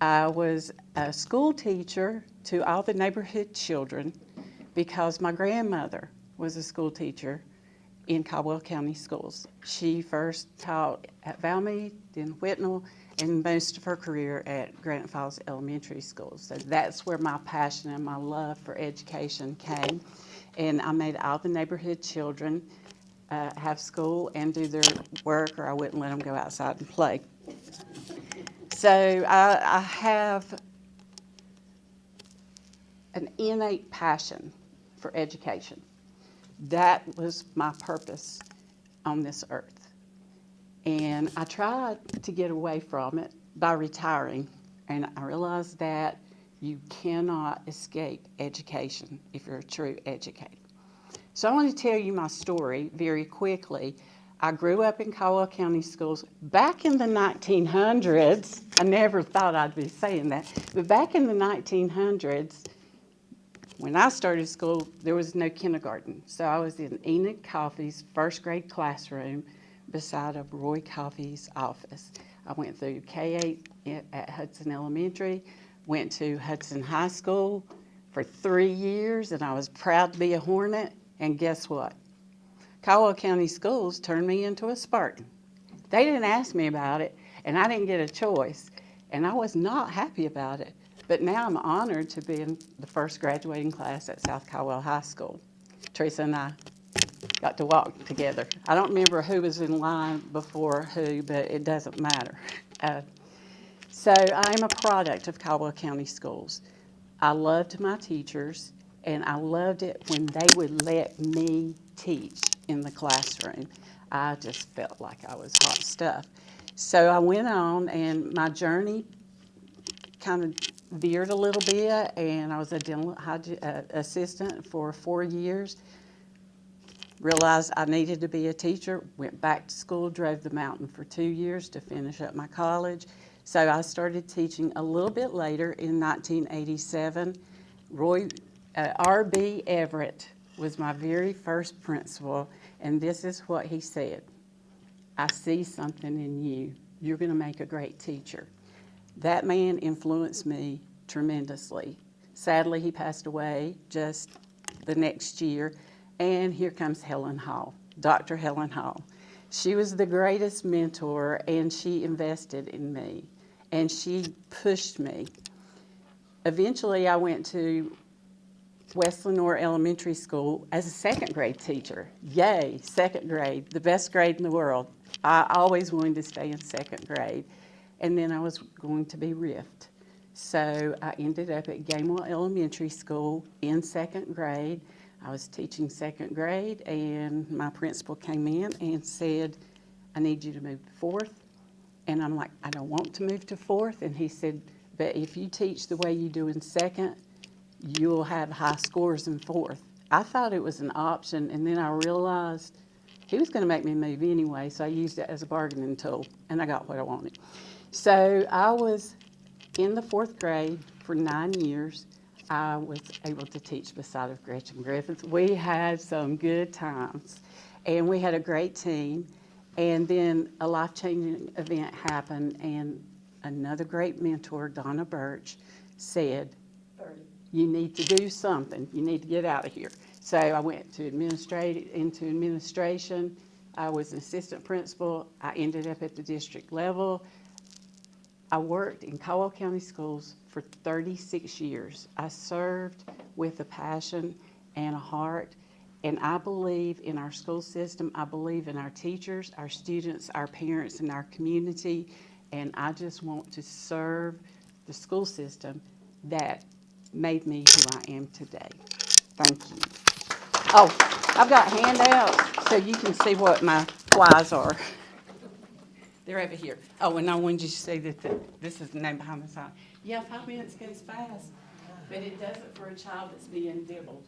I was a school teacher to all the neighborhood children because my grandmother was a school teacher in Caldwell County schools. She first taught at Valmy, then Whitnell, and most of her career at Granite Falls Elementary School. So that's where my passion and my love for education came. And I made all the neighborhood children have school and do their work, or I wouldn't let them go outside and play. So I have an innate passion for education. That was my purpose on this earth. And I tried to get away from it by retiring. And I realized that You cannot escape education if you're a true educator. So I want to tell you my story very quickly. I grew up in Caldwell County schools back in the 1900s. I never thought I'd be saying that, but back in the 1900s, when I started school, there was no kindergarten. So I was in Enid Coffey's first grade classroom beside of Roy Coffey's office. I went through K-8 at Hudson Elementary, went to Hudson High School for 3 years, and I was proud to be a Hornet. And guess what? Caldwell County Schools turned me into a Spartan. They didn't ask me about it, and I didn't get a choice, and I was not happy about it. But now I'm honored to be in the first graduating class at South Caldwell High School. Teresa and I got to walk together. I don't remember who was in line before who, but it doesn't matter. So I am a product of Caldwell County Schools. I loved my teachers, and I loved it when they would let me teach in the classroom. I just felt like I was hot stuff. So I went on, and my journey kind of veered a little bit, and I was a dental assistant for 4 years. Realized I needed to be a teacher, went back to school, drove the mountain for 2 years to finish up my college. So I started teaching a little bit later in 1987. R.B. Everett was my very first principal, and this is what he said: "I see something in you. You're going to make a great teacher." That man influenced me tremendously. Sadly, he passed away just the next year, and here comes Helen Hall, Dr. Helen Hall. She was the greatest mentor, and she invested in me, and she pushed me. Eventually, I went to West Lenore Elementary School as a second grade teacher. Yay, second grade, the best grade in the world. I always wanted to stay in second grade. And then I was going to be RIFT. So I ended up at Gamewell Elementary School in second grade. I was teaching second grade, and my principal came in and said, "I need you to move to fourth." And I'm like, "I don't want to move to fourth." And he said, "But if you teach the way you do in second, you'll have high scores in fourth." I thought it was an option, and then I realized he was going to make me move anyway, so I used it as a bargaining tool, and I got what I wanted. So I was in the fourth grade for 9 years. I was able to teach beside of Gretchen Griffiths. We had some good times, and we had a great team. And then a life-changing event happened, and another great mentor, Donna Birch, said, "You need to do something. You need to get out of here." So I went to administration. I was an assistant principal. I ended up at the district level. I worked in Caldwell County Schools for 36 years. I served with a passion and a heart, and I believe in our school system. I believe in our teachers, our students, our parents, and our community, and I just want to serve the school system that made me who I am today. Thank you. Oh, I've got handouts so you can see what my whys are. They're over here. Oh, and I wanted you to see that this is the name behind the sign. Yeah, 5 minutes goes fast, but it doesn't for a child that's being dibbled.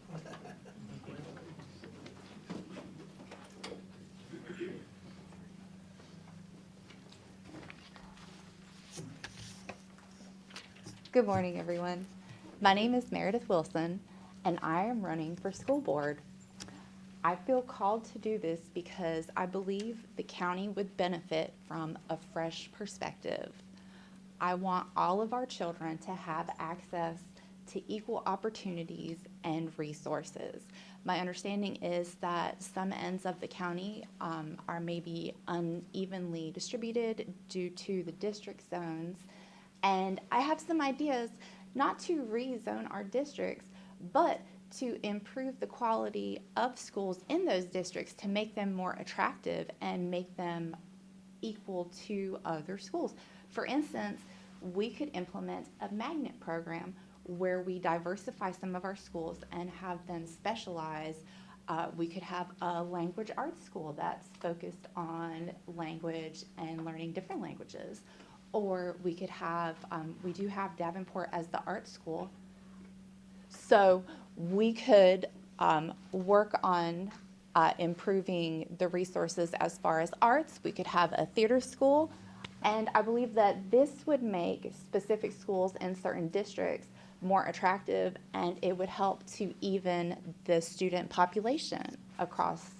Good morning, everyone. My name is Meredith Wilson, and I am running for school board. I feel called to do this because I believe the county would benefit from a fresh perspective. I want all of our children to have access to equal opportunities and resources. My understanding is that some ends of the county are maybe unevenly distributed due to the district zones. And I have some ideas, not to rezone our districts, but to improve the quality of schools in those districts to make them more attractive and make them equal to other schools. For instance, we could implement a magnet program where we diversify some of our schools and have them specialize. We could have a language arts school that's focused on language and learning different languages. or we could have, we do have Davenport as the art school. So we could work on improving the resources as far as arts. We could have a theater school. And I believe that this would make specific schools in certain districts more attractive, and it would help to even the student population across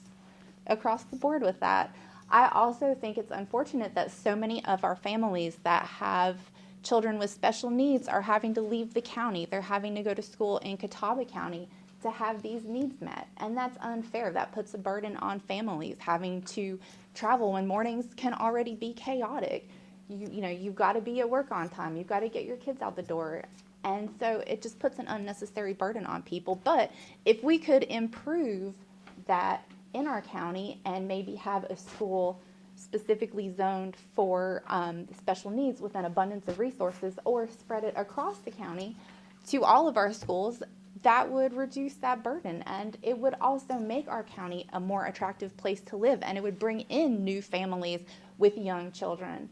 the board with that. I also think it's unfortunate that so many of our families that have children with special needs are having to leave the county. They're having to go to school in Catawba County to have these needs met, and that's unfair. That puts a burden on families having to travel when mornings can already be chaotic. You know, you've got to be at work on time. You've got to get your kids out the door. And so it just puts an unnecessary burden on people. But if we could improve that in our county and maybe have a school specifically zoned for special needs with an abundance of resources, or spread it across the county to all of our schools, that would reduce that burden, and it would also make our county a more attractive place to live, and it would bring in new families with young children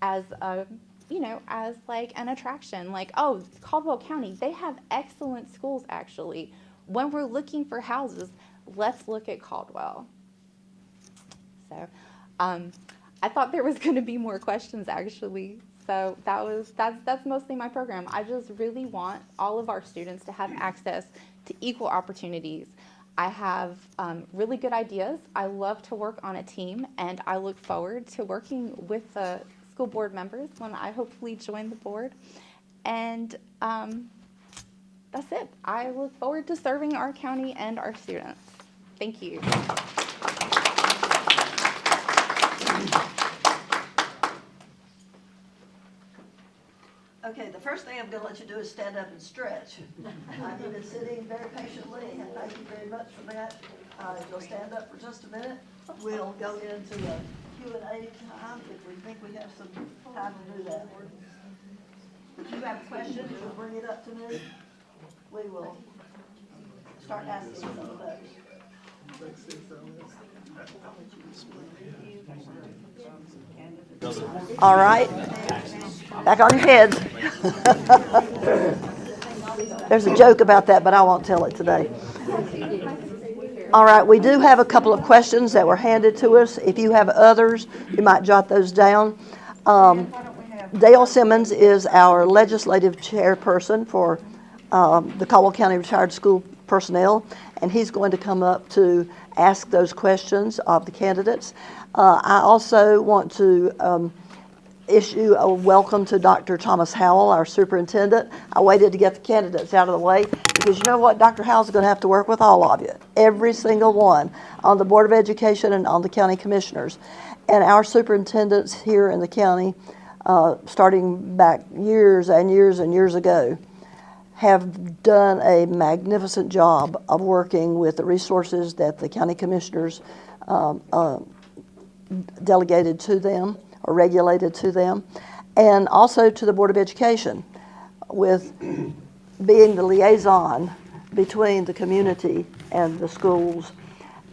as a, you know, as like an attraction. Like, oh, Caldwell County, they have excellent schools actually. When we're looking for houses, let's look at Caldwell. So I thought there was going to be more questions actually. So that's mostly my program. I just really want all of our students to have access to equal opportunities. I have really good ideas. I love to work on a team, and I look forward to working with the school board members when I hopefully join the board. And that's it. I look forward to serving our county and our students. Thank you. Okay, the first thing I'm going to let you do is stand up and stretch. You've been sitting very patiently, and thank you very much for that. If you'll stand up for just a minute, we'll go into a Q&A time if we think we have some time to do that. If you have questions, you'll bring it up to me. We will start asking some of those. All right, back on your heads. There's a joke about that, but I won't tell it today. All right, we do have a couple of questions that were handed to us. If you have others, you might jot those down. Dale Simmons is our legislative chairperson for the Caldwell County Retired School Personnel, and he's going to come up to ask those questions of the candidates. I also want to issue a welcome to Dr. Thomas Howell, our superintendent. I waited to get the candidates out of the way because you know what? Dr. Howell's going to have to work with all of you, every single one, on the Board of Education and on the county commissioners. And our superintendents here in the county, starting back years and years and years ago, have done a magnificent job of working with the resources that the county commissioners delegated to them or regulated to them, and also to the Board of Education, with being the liaison between the community and the schools.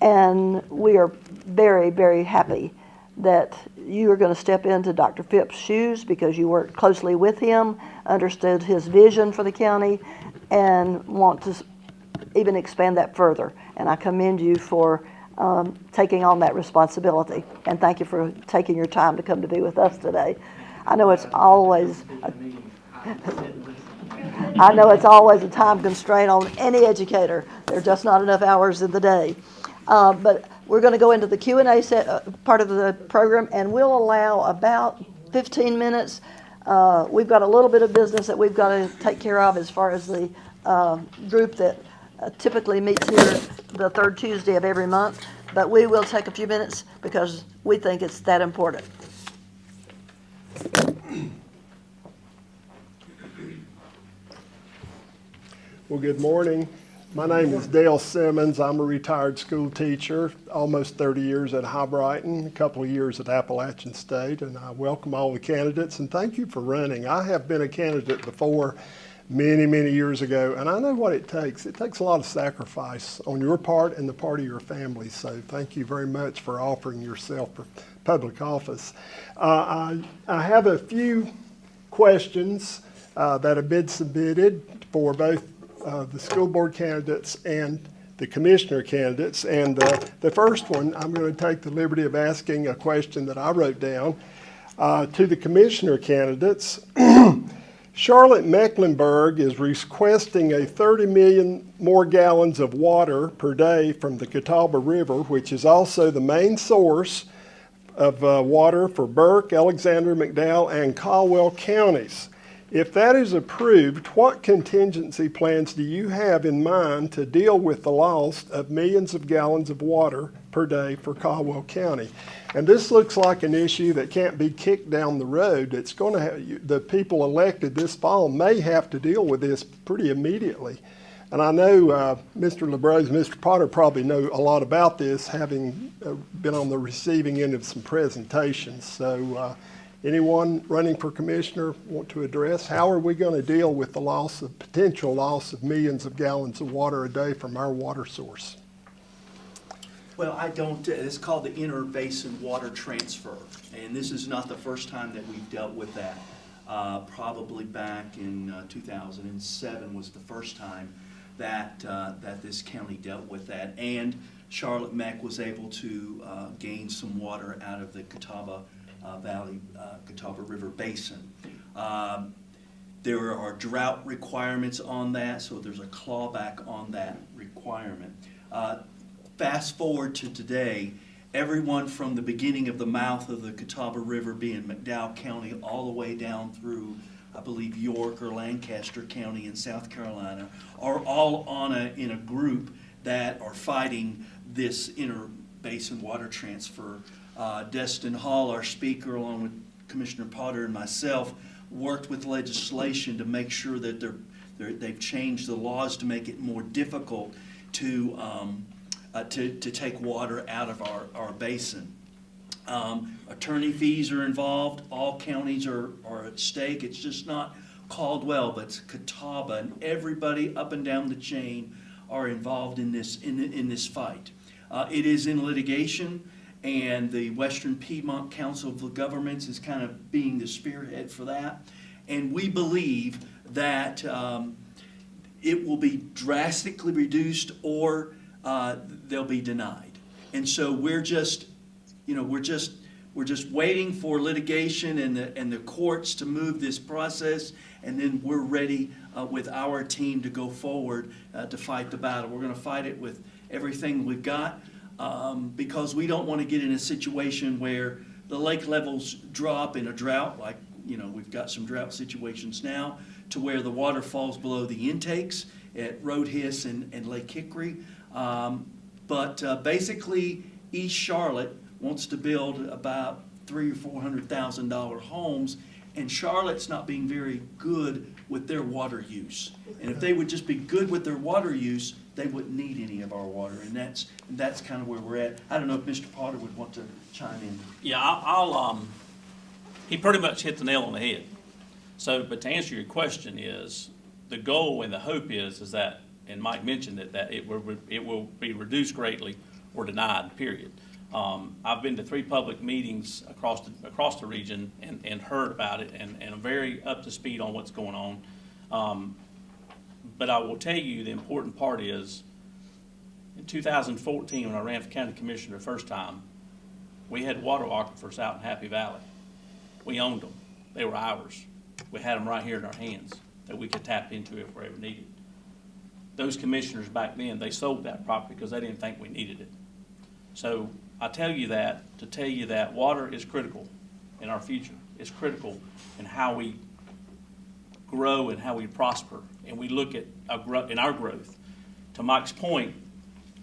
And we are very, very happy that you are going to step into Dr. Phipp's shoes because you worked closely with him, understood his vision for the county, and want to even expand that further. And I commend you for taking on that responsibility. And thank you for taking your time to come to be with us today. I know it's always a time constraint on any educator. There are just not enough hours in the day. But we're going to go into the Q&A part of the program, and we'll allow about 15 minutes. We've got a little bit of business that we've got to take care of as far as the group that typically meets here the third Tuesday of every month. But we will take a few minutes because we think it's that important. Well, good morning. My name is Dale Simmons. I'm a retired school teacher, almost 30 years at High Brighton, a couple of years at Appalachian State, and I welcome all the candidates and thank you for running. I have been a candidate before many, many years ago, and I know what it takes. It takes a lot of sacrifice on your part and the part of your family, so thank you very much for offering yourself public office. I have a few questions that have been submitted for both the school board candidates and the commissioner candidates. And the first one, I'm going to take the liberty of asking a question that I wrote down to the commissioner candidates. Charlotte Mecklenburg is requesting a 30 million more gallons of water per day from the Catawba River, which is also the main source of water for Burke, Alexander, McDowell, and Caldwell counties. If that is approved, what contingency plans do you have in mind to deal with the loss of millions of gallons of water per day for Caldwell County? And this looks like an issue that can't be kicked down the road. It's going to have, the people elected this fall may have to deal with this pretty immediately. And I know Mr. LeBrose and Mr. Potter probably know a lot about this, having been on the receiving end of some presentations. So anyone running for commissioner want to address how are we going to deal with the potential loss of millions of gallons of water a day from our water source? Well, it's called the interbasin water transfer, and this is not the first time that we've dealt with that. Probably back in 2007 was the first time that this county dealt with that, and Charlotte Meck was able to gain some water out of the Catawba Valley, Catawba River Basin. There are drought requirements on that, so there's a clawback on that requirement. Fast forward to today, everyone from the beginning of the mouth of the Catawba River, being McDowell County, all the way down through, I believe, York or Lancaster County in South Carolina, are all in a group that are fighting this interbasin water transfer. Destin Hall, our speaker, along with Commissioner Potter and myself, worked with legislation to make sure that they've changed the laws to make it more difficult to take water out of our basin. Attorney fees are involved. All counties are at stake. It's just not Caldwell, but it's Catawba, and everybody up and down the chain are involved in this fight. It is in litigation, and the Western Piedmont Council of Governments is kind of being the spearhead for that. And we believe that it will be drastically reduced, or they'll be denied. And so we're just waiting for litigation and the courts to move this process, and then we're ready with our team to go forward to fight the battle. We're going to fight it with everything we've got, because we don't want to get in a situation where the lake levels drop in a drought, like we've got some drought situations now, to where the water falls below the intakes at Road Hiss and Lake Hickory. But basically, East Charlotte wants to build about $300,000 or $400,000 homes, and Charlotte's not being very good with their water use. And if they would just be good with their water use, they wouldn't need any of our water, and that's kind of where we're at. I don't know if Mr. Potter would want to chime in. Yeah, he pretty much hit the nail on the head. So, but to answer your question is, the goal and the hope is that, and Mike mentioned it, that it will be reduced greatly or denied, period. I've been to 3 public meetings across the region and heard about it, and I'm very up to speed on what's going on. But I will tell you the important part is, in 2014, when I ran for county commissioner the first time, we had water aquifers out in Happy Valley. We owned them. They were ours. We had them right here in our hands that we could tap into if we ever needed. Those commissioners back then, they sold that property because they didn't think we needed it. So I tell you that to tell you that water is critical in our future. It's critical in how we grow and how we prosper, and we look at our growth. To Mike's point,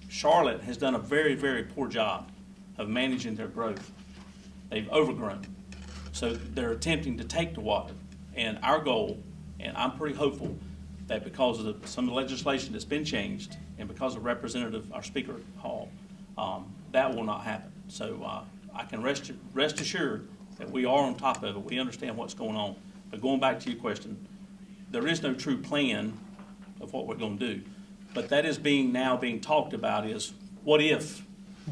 Charlotte has done a very, very poor job of managing their growth. They've overgrown. So they're attempting to take the water. And our goal, and I'm pretty hopeful that because of some of the legislation that's been changed, and because of our Speaker Hall, that will not happen. So I can rest assured that we are on top of it. We understand what's going on. But going back to your question, there is no true plan of what we're going to do. But that is now being talked about is, what if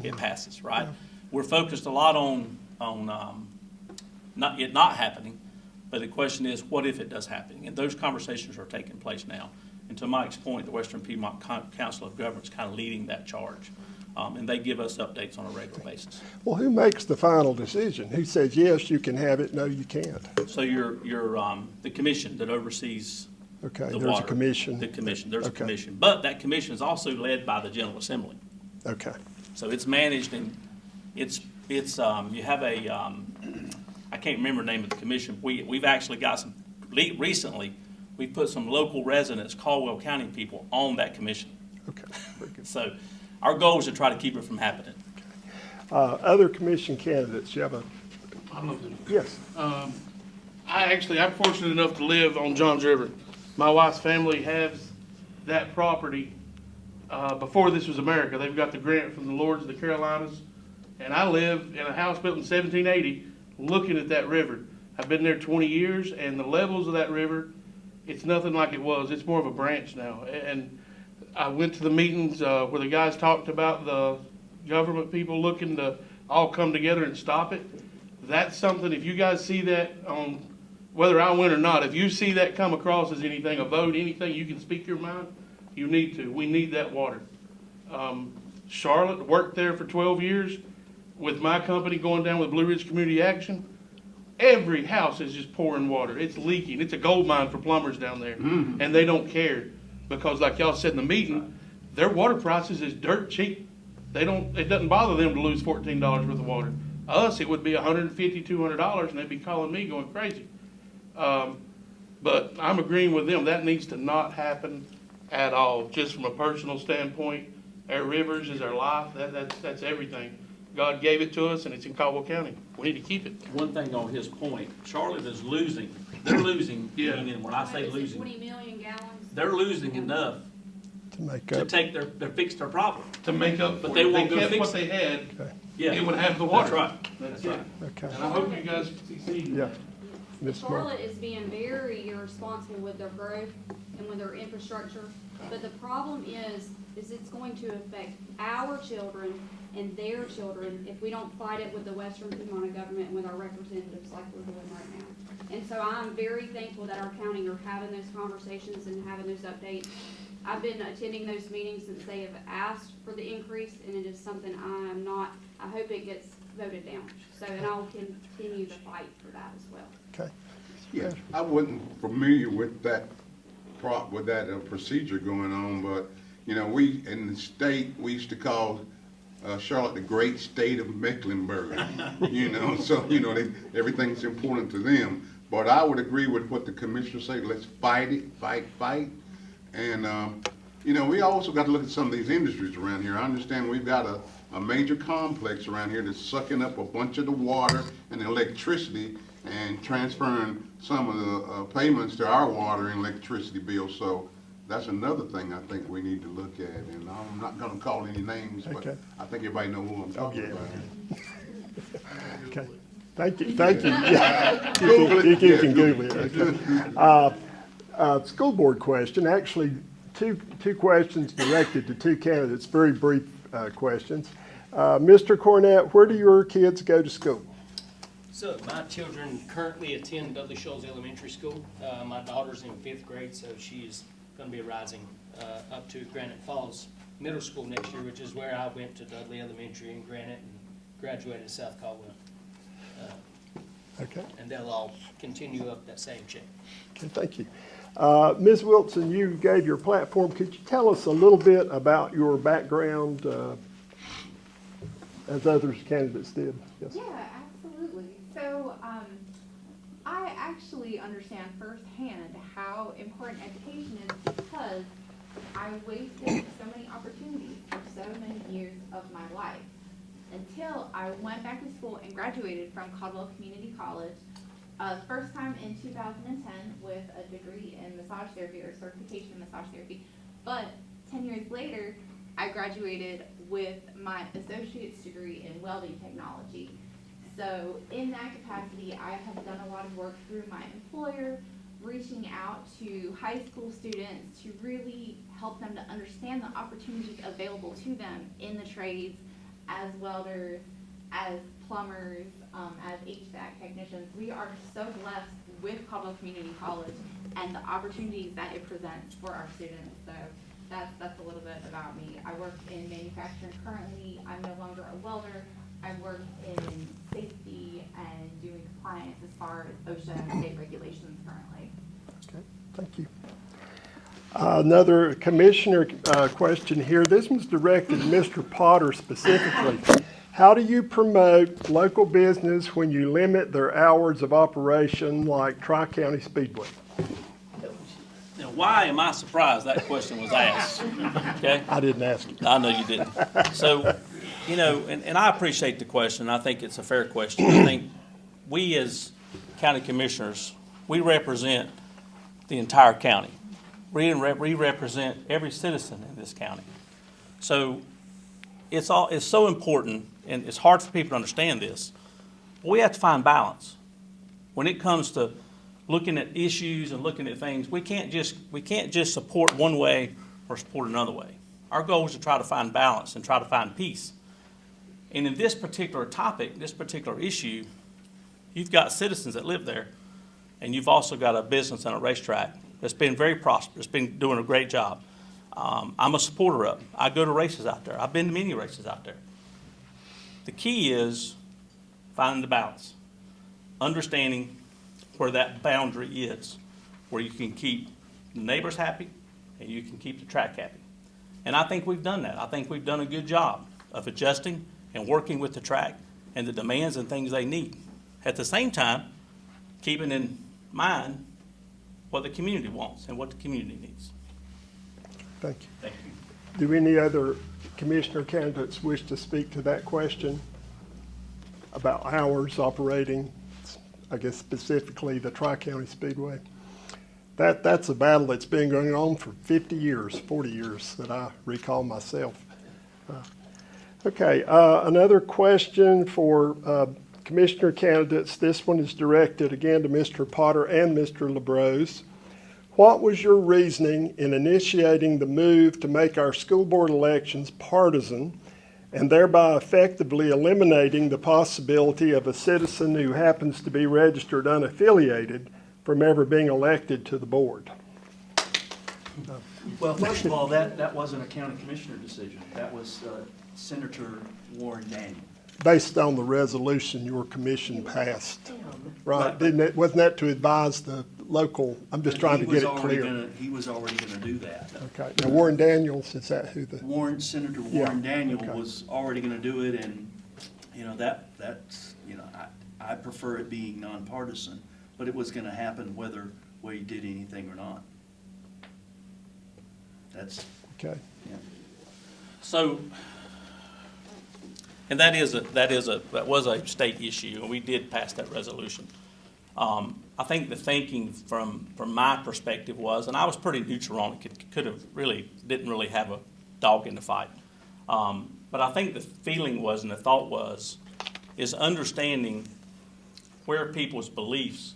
it passes, right? We're focused a lot on not happening, but the question is, what if it does happen? And those conversations are taking place now. And to Mike's point, the Western Piedmont Council of Governments kind of leading that charge. And they give us updates on a regular basis. Well, who makes the final decision? Who says, yes, you can have it, no, you can't? So you're the commission that oversees Okay, the there's a water. commission. The commission, there's a Okay. commission. But that commission is also led by the General Assembly. Okay, So it's managed and it's you have a, I can't remember the name of the commission. We've actually got some, recently, we put some local residents, Caldwell County people, on that commission. okay, very good. So our goal is to try to keep it from happening. Other commission candidates, you have a, I'd love to. yes, I'm fortunate enough to live on Johns River. My wife's family has that property, before this was America. They've got the grant from the Lords of the Carolinas. And I live in a house built in 1780 looking at that river. I've been there 20 years and the levels of that river, it's nothing like it was. It's more of a branch now. And I went to the meetings, where the guys talked about the government people looking to all come together and stop it. That's something, if you guys see that on, whether I win or not, if you see that come across as anything, a vote, anything, you can speak your mind, you need to. We need that water. Charlotte worked there for 12 years with my company going down with Blue Ridge Community Action. Every house is just pouring water. It's leaking. It's a gold mine for plumbers down there. And they don't care because like y'all said in the meeting, their water prices is dirt cheap. It doesn't bother them to lose $14 worth of water. Us, it would be $150, $200 and they'd be calling me going crazy. But I'm agreeing with them. That needs to not happen at all. Just from a personal standpoint, our rivers is our life. That's everything. God gave it to us, and it's in Caldwell County. We need to keep it. One thing on his point, Charlotte is losing. They're losing, Yeah. meaning when I say losing, 20 million gallons. they're losing enough to make to up. take fix their problem. To make up But for they it. won't go kept fix what it. they had, Yeah. it would have the water. That's right. That's it. Okay, And I hope you guys succeed. yeah. Ms. Moore. Charlotte is being very irresponsible with their growth and with their infrastructure. But the problem is it's going to affect our children and their children if we don't fight it with the Western Piedmont government and with our representatives like we're doing right now. And so I'm very thankful that our county are having those conversations and having those updates. I've been attending those meetings since they have asked for the increase, and it is something I hope it gets voted down. So, and I'll continue the fight for that as well. Okay, Yeah, I wasn't familiar with that procedure going on, but, you know, we, in the state, we used to call Charlotte the great state of Mecklenburg, you know, so, you know, everything's important to them. But I would agree with what the commissioners say, let's fight it, fight. And, you know, we also got to look at some of these industries around here. I understand we've got a major complex around here that's sucking up a bunch of the water and the electricity and transferring some of the payments to our water and electricity bills. So that's another thing I think we need to look at. And I'm not going to call any names, but Okay. I think everybody knows who I'm talking yeah. about. Okay, thank you, thank you. Yeah. Google it. You Yeah, can Google Google it, okay. School board question, actually, two questions directed to two candidates, very brief questions. Mr. Cornett, where do your kids go to school? So my children currently attend Dudley Shoals Elementary School. My daughter's in 5th grade, so she's going to be rising up to Granite Falls Middle School next year, which is where I went to Dudley Elementary in Granite and graduated South Caldwell. Okay, And they'll all continue up that same chain. okay, thank you. Ms. Wilson, you gave your platform. Could you tell us a little bit about your background as others candidates did? Yes. Yeah, absolutely. So I actually understand firsthand how important education is because I wasted so many opportunities for so many years of my life until I went back to school and graduated from Caldwell Community College, first time in 2010 with a degree in massage therapy or certification in massage therapy. But 10 years later, I graduated with my associate's degree in welding technology. So in that capacity, I have done a lot of work through my employer, reaching out to high school students to really help them to understand the opportunities available to them in the trades as welders, as plumbers, as HVAC technicians. We are so blessed with Caldwell Community College and the opportunities that it presents for our students. So that's a little bit about me. I work in manufacturing currently. I'm no longer a welder. I work in safety and doing compliance as far as OSHA and state regulations currently. Okay, thank you. Another commissioner question here. This one's directed to Mr. Potter specifically. How do you promote local business when you limit their hours of operation like Tri-County Speedway? Now, why am I surprised that question was asked? Okay? I didn't ask you. I know you didn't. So, you know, and I appreciate the question. I think it's a fair question. I think we as county commissioners, we represent the entire county. We represent every citizen in this county. So it's so important, and it's hard for people to understand this. We have to find balance. When it comes to looking at issues and looking at things, we can't just support one way or support another way. Our goal is to try to find balance and try to find peace. And in this particular topic, this particular issue, you've got citizens that live there, and you've also got a business and a racetrack that's been very prosperous, been doing a great job. I'm a supporter of it. I go to races out there. I've been to many races out there. The key is finding the balance, understanding where that boundary is, where you can keep the neighbors happy and you can keep the track happy. And I think we've done that. I think we've done a good job of adjusting and working with the track and the demands and things they need. At the same time, keeping in mind what the community wants and what the community needs. Thank you. Thank you. Do any other commissioner candidates wish to speak to that question about hours operating, I guess specifically the Tri-County Speedway? That's a battle that's been going on for 50 years, 40 years that I recall myself. Okay, another question for commissioner candidates. This one is directed again to Mr. Potter and Mr. LaBrose. What was your reasoning in initiating the move to make our school board elections partisan and thereby effectively eliminating the possibility of a citizen who happens to be registered unaffiliated from ever being elected to the board? Well, first of all, that wasn't a county commissioner decision. That was Senator Warren Daniel. Based on the resolution your commission passed, right? Didn't it? Wasn't that to advise the local? I'm just trying to get it clear. He was already going to do that. Okay. Now Warren Daniels, is that who the? Senator Warren Daniel okay. was already going to do it, and you know that's I prefer it being nonpartisan, but it was going to happen whether we did anything or not. That's okay. Yeah. So, and that was a state issue, and we did pass that resolution. I think the thinking from my perspective was, and I was pretty neutral on it, didn't really have a dog in the fight. But I think the feeling was and the thought is understanding where people's beliefs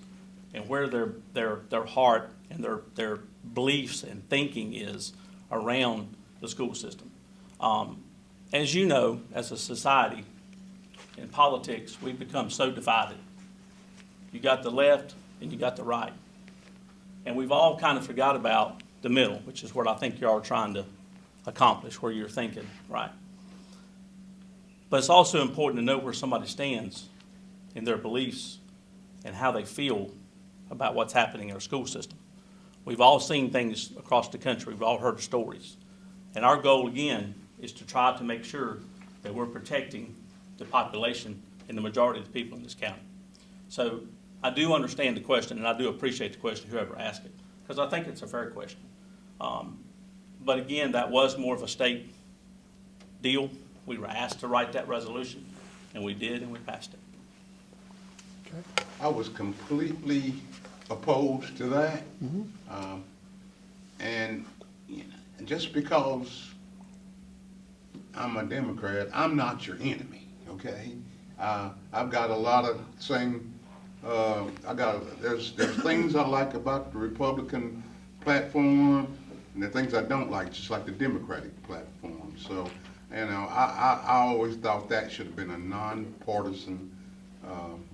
and where their heart and their beliefs and thinking is around the school system. As you know, as a society, in politics, we've become so divided. You got the left and you got the right. And we've all kind of forgot about the middle, which is what I think you're all trying to accomplish, where you're thinking, right? But it's also important to know where somebody stands in their beliefs and how they feel about what's happening in our school system. We've all seen things across the country. We've all heard the stories. And our goal, again, is to try to make sure that we're protecting the population and the majority of the people in this county. So I do understand the question, and I do appreciate the question, whoever asked it, because I think it's a fair question. But again, that was more of a state deal. We were asked to write that resolution, and we did, and we passed it. Okay. I was completely opposed to that. And you know, just because I'm a Democrat, I'm not your enemy, okay? I've got a lot of same, there's things I like about the Republican platform, and the things I don't like, just like the Democratic platform. So, you know, I always thought that should have been a nonpartisan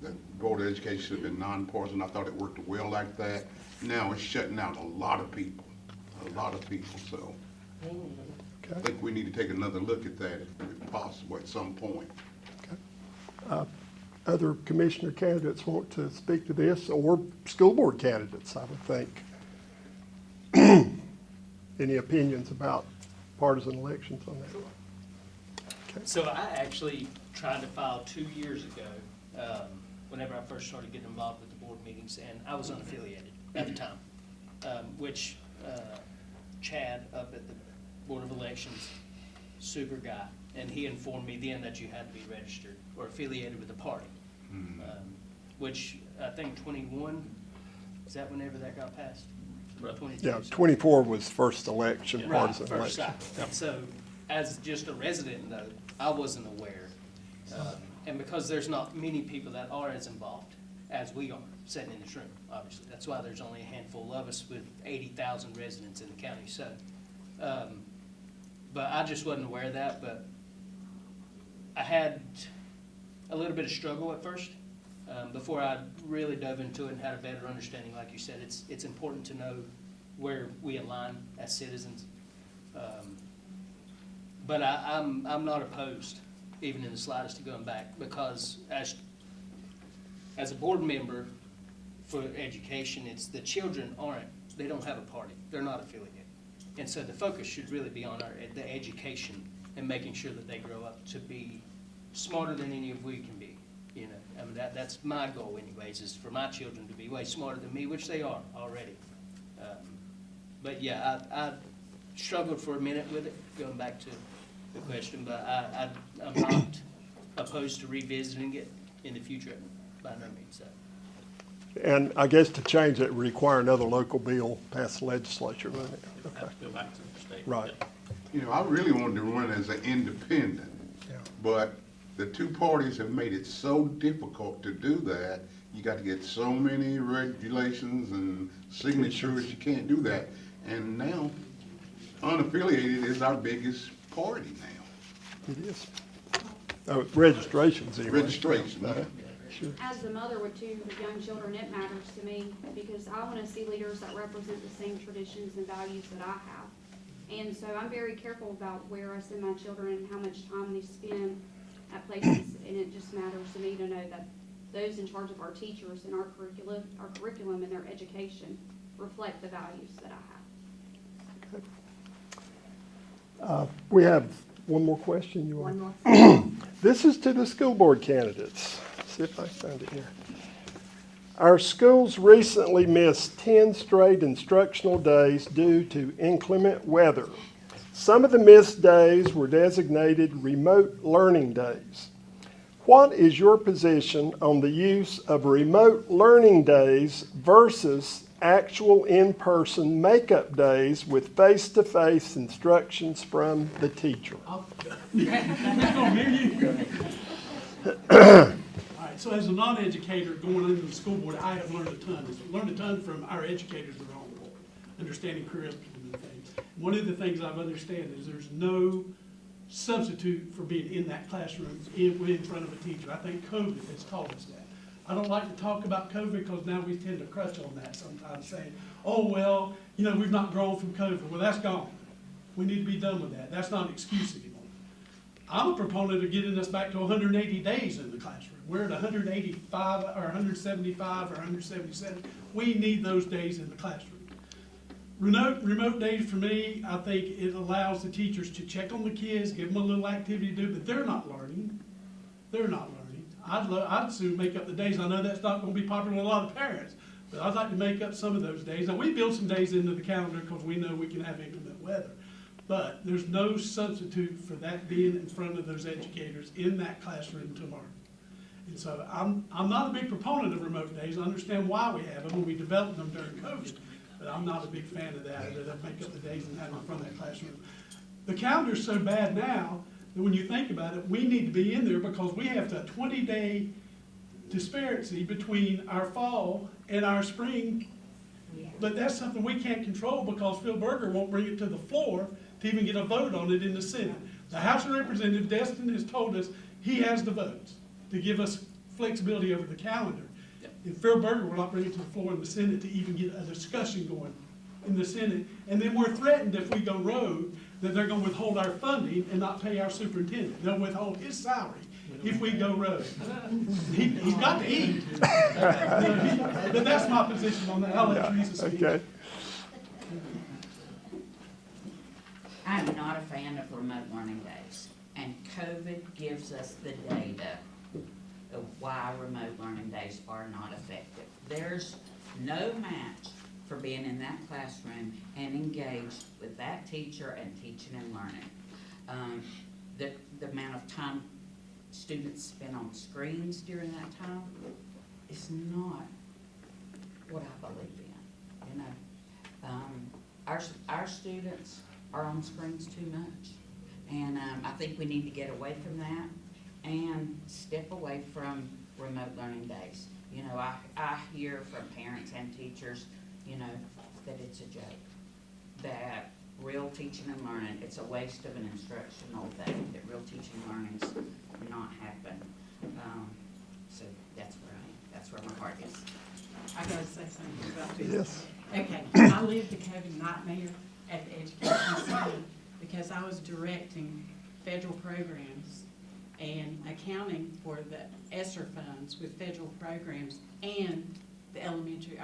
The Board of Education should have been nonpartisan. I thought it worked well like that. Now it's shutting out a lot of people, so I think we need to take another look at that if possible at some point. Other commissioner candidates want to speak to this, or school board candidates, I would think. Any opinions about partisan elections on that? So I actually tried to file 2 years ago, whenever I first started getting involved with the board meetings, and I was unaffiliated at the time, which Chad up at the Board of Elections, super guy, and he informed me then that you had to be registered or affiliated with the party, which I think 21, is that whenever that got passed? 22, Yeah, so- 24 was first election, Yeah, partisan first election. cycle. And so, as just a resident though, I wasn't aware. And because there's not many people that are as involved as we are sitting in this room, obviously. That's why there's only a handful of us with 80,000 residents in the county, so. But I just wasn't aware of that, but I had a little bit of struggle at first, before I really dove into it and had a better understanding. Like you said, it's important to know where we align as citizens. But I'm not opposed, even in the slightest, to going back, because as a board member for education, it's the children they don't have a party. They're not affiliated. And so the focus should really be on the education and making sure that they grow up to be smarter than any of we can be. You know, I mean, that's my goal anyways, is for my children to be way smarter than me, which they are already. But yeah, I struggled for a minute with it, going back to the question, but I'm not opposed to revisiting it in the future, by no means. So. And I guess to change it, require another local bill past the legislature, wouldn't it? Okay. Have to go back to the state. Right. You know, I really wanted to run as an independent, Yeah. but the two parties have made it so difficult to do that. You got to get so many regulations and signatures, you can't do that. And now, unaffiliated is our biggest party now. It is. Oh, registrations anyway. Registration. Sure. As a mother with 2 young children, it matters to me because I want to see leaders that represent the same traditions and values that I have. And so I'm very careful about where I send my children and how much time they spend at places. And it just matters to me to know that those in charge of our teachers and our curriculum and their education reflect the values that I have. We have one more question you want? One more. This is to the school board candidates. See if I found it here. Our schools recently missed 10 straight instructional days due to inclement weather. Some of the missed days were designated remote learning days. What is your position on the use of remote learning days versus actual in-person makeup days with face-to-face instructions from the teacher? All right, so as a non-educator going into the school board, I have learned a ton. I've learned a ton from our educators that are on the board, understanding curriculum and things. One of the things I've understood is there's no substitute for being in that classroom in front of a teacher. I think COVID has taught us that. I don't like to talk about COVID because now we tend to crutch on that sometimes, saying, oh, well, you know, we've not grown from COVID. Well, that's gone. We need to be done with that. That's not an excuse anymore. I'm a proponent of getting us back to 180 days in the classroom. We're at 185 or 175 or 177. We need those days in the classroom. Remote days for me, I think it allows the teachers to check on the kids, give them a little activity to do, but they're not learning. They're not learning. I'd soon make up the days. I know that's not going to be popular with a lot of parents, but I'd like to make up some of those days. Now, we build some days into the calendar because we know we can have inclement weather, but there's no substitute for that being in front of those educators in that classroom tomorrow. And so I'm not a big proponent of remote days. I understand why we have them when we developed them during COVID, but I'm not a big fan of that, that make up the days and have them in front of that classroom. The calendar's so bad now that when you think about it, we need to be in there because we have a 20-day disparity between our fall and our spring. But that's something we can't control because Phil Berger won't bring it to the floor to even get a vote on it in the Senate. The House of Representatives, Destin has told us he has the votes to give us flexibility over the calendar. If Phil Berger will not bring it to the floor in the Senate to even get a discussion going in the Senate, and then we're threatened if we go rogue, that they're gonna withhold our funding and not pay our superintendent. They'll withhold his salary if we go rogue. He's got to eat. But that's my position on that. I'll let Teresa speak. Okay. I'm not a fan of remote learning days, and COVID gives us the data of why remote learning days are not effective. There's no match for being in that classroom and engaged with that teacher and teaching and learning. The amount of time students spend on screens during that time is not what I believe in, you know. Our students are on screens too much, and I think we need to get away from that and step away from remote learning days. You know, I hear from parents and teachers, you know, that it's a joke, that real teaching and learning, it's a waste of an instructional thing, that real teaching and learning's not happen. So that's where that's where my heart is. I gotta say something about this. Yes. Okay, I lived the COVID nightmare at the Education Center because I was directing federal programs and accounting for the ESSER funds with federal programs and I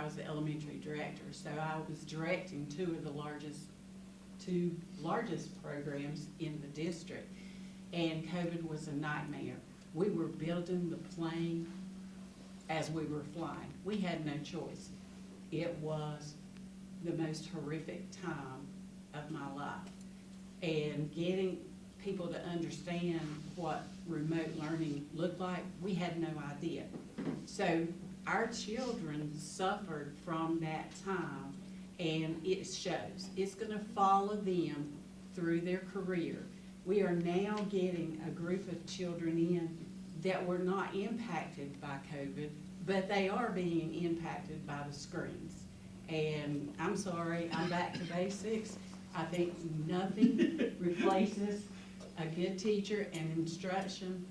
was the elementary director. So I was directing two largest programs in the district, and COVID was a nightmare. We were building the plane as we were flying. We had no choice. It was the most horrific time of my life. And getting people to understand what remote learning looked like, we had no idea. So our children suffered from that time, and it shows. It's gonna follow them through their career. We are now getting a group of children in that were not impacted by COVID, but they are being impacted by the screens. And I'm sorry, I'm back to basics. I think nothing replaces a good teacher and instruction.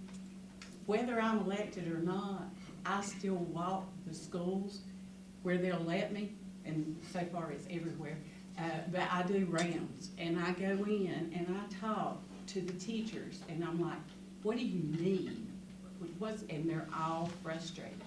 Whether I'm elected or not, I still walk the schools where they'll let me, and so far it's everywhere. But I do rounds, and I go in and I talk to the teachers, and I'm like, what do you need? And they're all frustrated.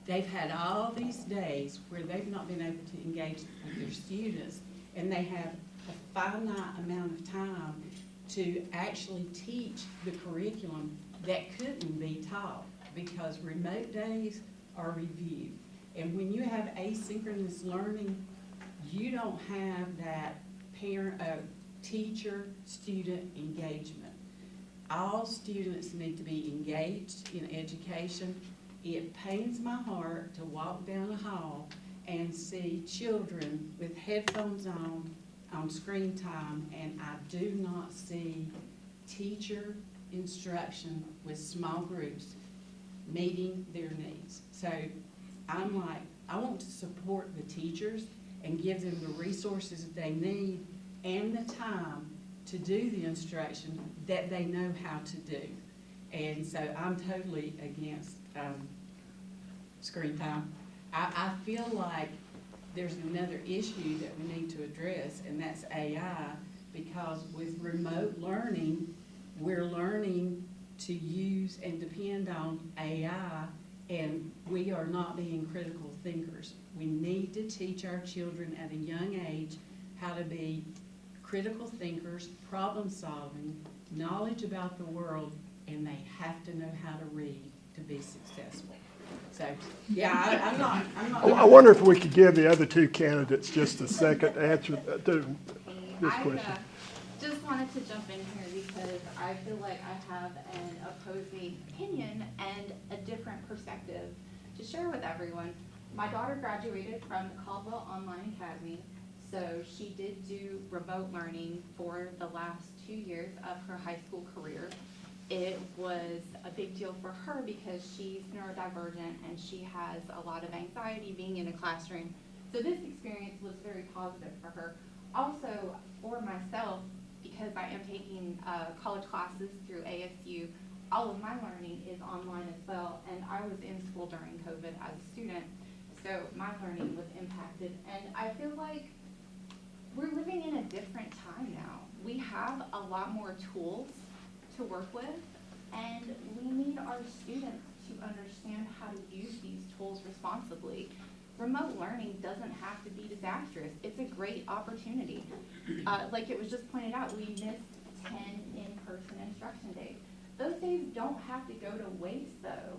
They've had all these days where they've not been able to engage with their students, and they have a finite amount of time to actually teach the curriculum that couldn't be taught because remote days are reviewed. And when you have asynchronous learning, you don't have that teacher-student engagement. All students need to be engaged in education. It pains my heart to walk down a hall and see children with headphones on screen time, and I do not see teacher instruction with small groups meeting their needs. So I'm like, I want to support the teachers and give them the resources they need and the time to do the instruction that they know how to do. And so I'm totally against screen time. I feel like there's another issue that we need to address, and that's AI, because with remote learning, we're learning to use and depend on AI, and we are not being critical thinkers. We need to teach our children at a young age how to be critical thinkers, problem solving, knowledge about the world, and they have to know how to read to be successful. So, yeah, I'm not. I wonder if we could give the other two candidates just a second to answer to this question. I just wanted to jump in here because I feel like I have an opposing opinion and a different perspective to share with everyone. My daughter graduated from the Caldwell Online Academy, so she did do remote learning for the last 2 years of her high school career. It was a big deal for her because she's neurodivergent and she has a lot of anxiety being in a classroom. So this experience was very positive for her. Also, for myself, because I am taking college classes through ASU, all of my learning is online as well, and I was in school during COVID as a student, so my learning was impacted, and I feel like we're living in a different time now. We have a lot more tools to work with, and we need our students to understand how to use these tools responsibly. Remote learning doesn't have to be disastrous. It's a great opportunity. Like it was just pointed out, we missed 10 in-person instruction days. Those days don't have to go to waste though.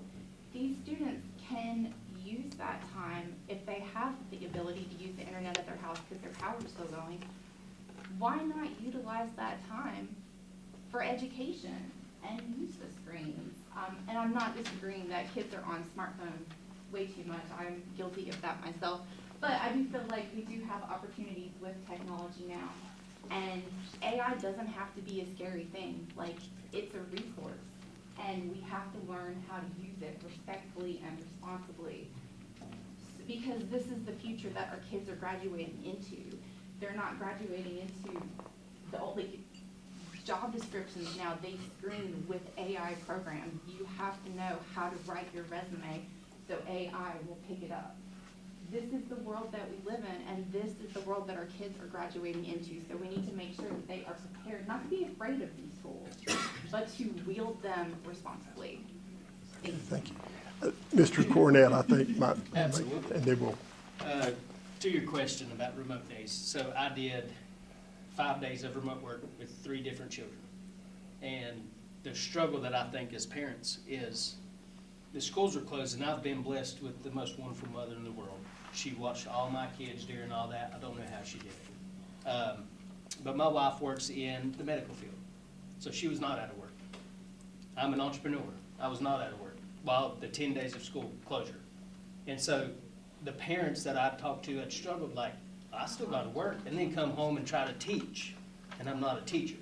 These students can use that time if they have the ability to use the internet at their house because their power is still going. Why not utilize that time for education and use the screens? And I'm not disagreeing that kids are on smartphones way too much. I'm guilty of that myself. But I do feel like we do have opportunities with technology now. And AI doesn't have to be a scary thing. Like, it's a resource. And we have to learn how to use it respectfully and responsibly. Because this is the future that our kids are graduating into. They're not graduating into the old, like, job descriptions now, they screen with AI programs. You have to know how to write your resume so AI will pick it up. This is the world that we live in, and this is the world that our kids are graduating into. So we need to make sure that they are prepared, not to be afraid of these tools, but to wield them responsibly. Thank you. Mr. Cornett, I think might, Absolutely. and then we'll. To your question about remote days, so I did 5 days of remote work with 3 different children. And the struggle that I think as parents is the schools are closed, and I've been blessed with the most wonderful mother in the world. She watched all my kids during all that. I don't know how she did it. But my wife works in the medical field, so she was not out of work. I'm an entrepreneur. I was not out of work while the 10 days of school closure. And so the parents that I talked to had struggled, like, I still got to work, and then come home and try to teach, and I'm not a teacher.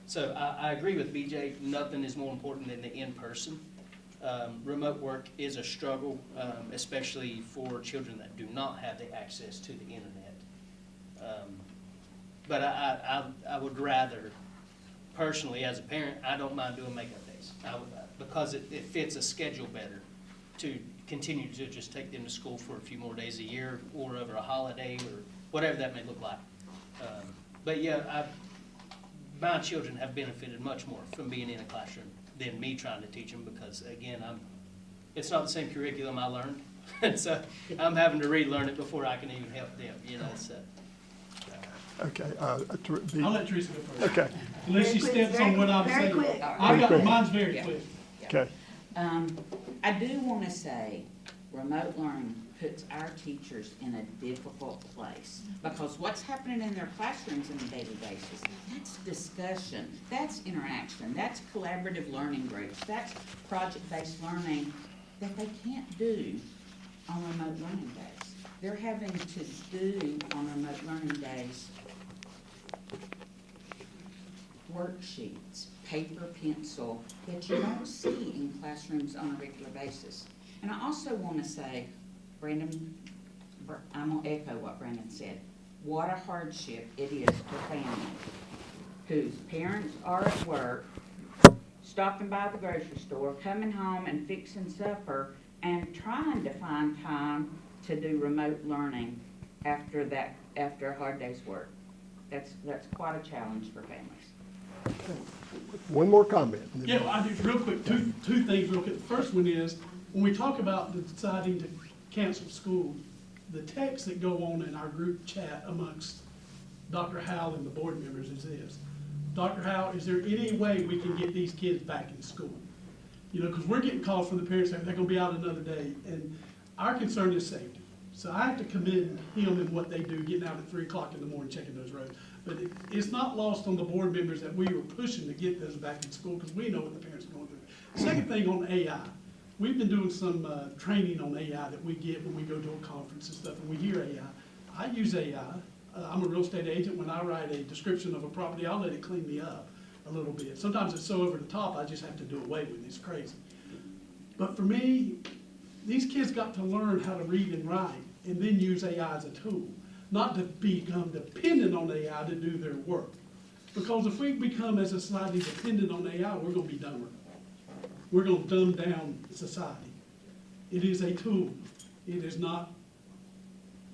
So I agree with BJ, nothing is more important than the in-person. Remote work is a struggle, especially for children that do not have the access to the internet. But I would rather, personally, as a parent, I don't mind doing makeup days. Because it fits a schedule better to continue to just take them to school for a few more days a year or over a holiday or whatever that may look like. But yeah, my children have benefited much more from being in a classroom than me trying to teach them because, again, it's not the same curriculum I learned. So I'm having to relearn it before I can even help them, you know. So. Okay. I'll let Teresa go first. Okay. Unless she steps on what I'm saying. Very quick. I got, mine's very quick. Okay. I do want to say, remote learning puts our teachers in a difficult place because what's happening in their classrooms on a daily basis, that's discussion, that's interaction, that's collaborative learning groups, that's project-based learning that they can't do on remote learning days. They're having to do on remote learning days worksheets, paper, pencil, that you don't see in classrooms on a regular basis. And I also want to say, Brandon, I'm going to echo what Brandon said. What a hardship it is for families whose parents are at work, stopping by the grocery store, coming home and fixing supper, and trying to find time to do remote learning after a hard day's work. That's quite a challenge for families. One more comment. Yeah, well, I do, real quick, two things real quick. The first one is, when we talk about deciding to cancel school, the text that go on in our group chat amongst Dr. Howell and the board members is this. Dr. Howell, is there any way we can get these kids back in school? You know, because we're getting calls from the parents saying they're going to be out another day, and our concern is safety. So I have to commend him and what they do, getting out at 3 o'clock in the morning, checking those roads. But it's not lost on the board members that we were pushing to get those back in school because we know what the parents are going through. Second thing on AI, we've been doing some training on AI that we get when we go to a conference and stuff, and we hear AI. I use AI. I'm a real estate agent. When I write a description of a property, I'll let it clean me up a little bit. Sometimes it's so over the top, I just have to do away with it. It's crazy. But for me, these kids got to learn how to read and write and then use AI as a tool, not to become dependent on AI to do their work. Because if we become as a society dependent on AI, we're going to be dumber. we're gonna dumb down society. It is a tool. It is not,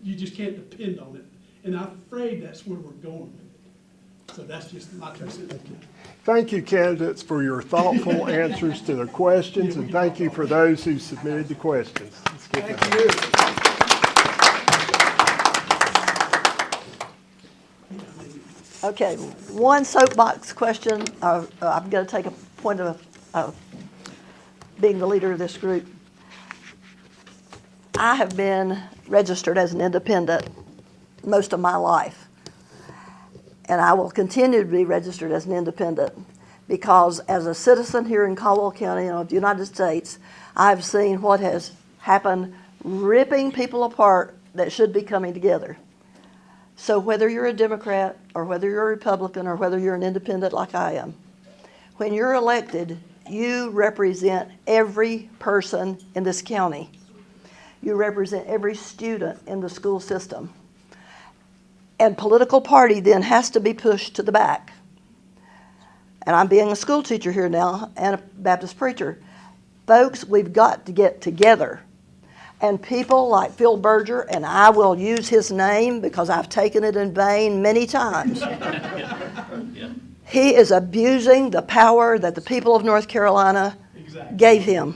you just can't depend on it. And I'm afraid that's where we're going with it. So that's just my 2 cents. Thank you, candidates, for your thoughtful answers to the questions, and thank you for those who submitted the questions. Let's get that. Okay, one soapbox question. I'm going to take a point of being the leader of this group. I have been registered as an independent most of my life, and I will continue to be registered as an independent because as a citizen here in Caldwell County and of the United States, I've seen what has happened ripping people apart that should be coming together. So whether you're a Democrat or whether you're a Republican or whether you're an independent like I am, when you're elected, you represent every person in this county. You represent every student in the school system. And political party then has to be pushed to the back. And I'm being a school teacher here now and a Baptist preacher. Folks, we've got to get together. And people like Phil Berger, and I will use his name because I've taken it in vain many times. He is abusing the power that the people of North Carolina gave him.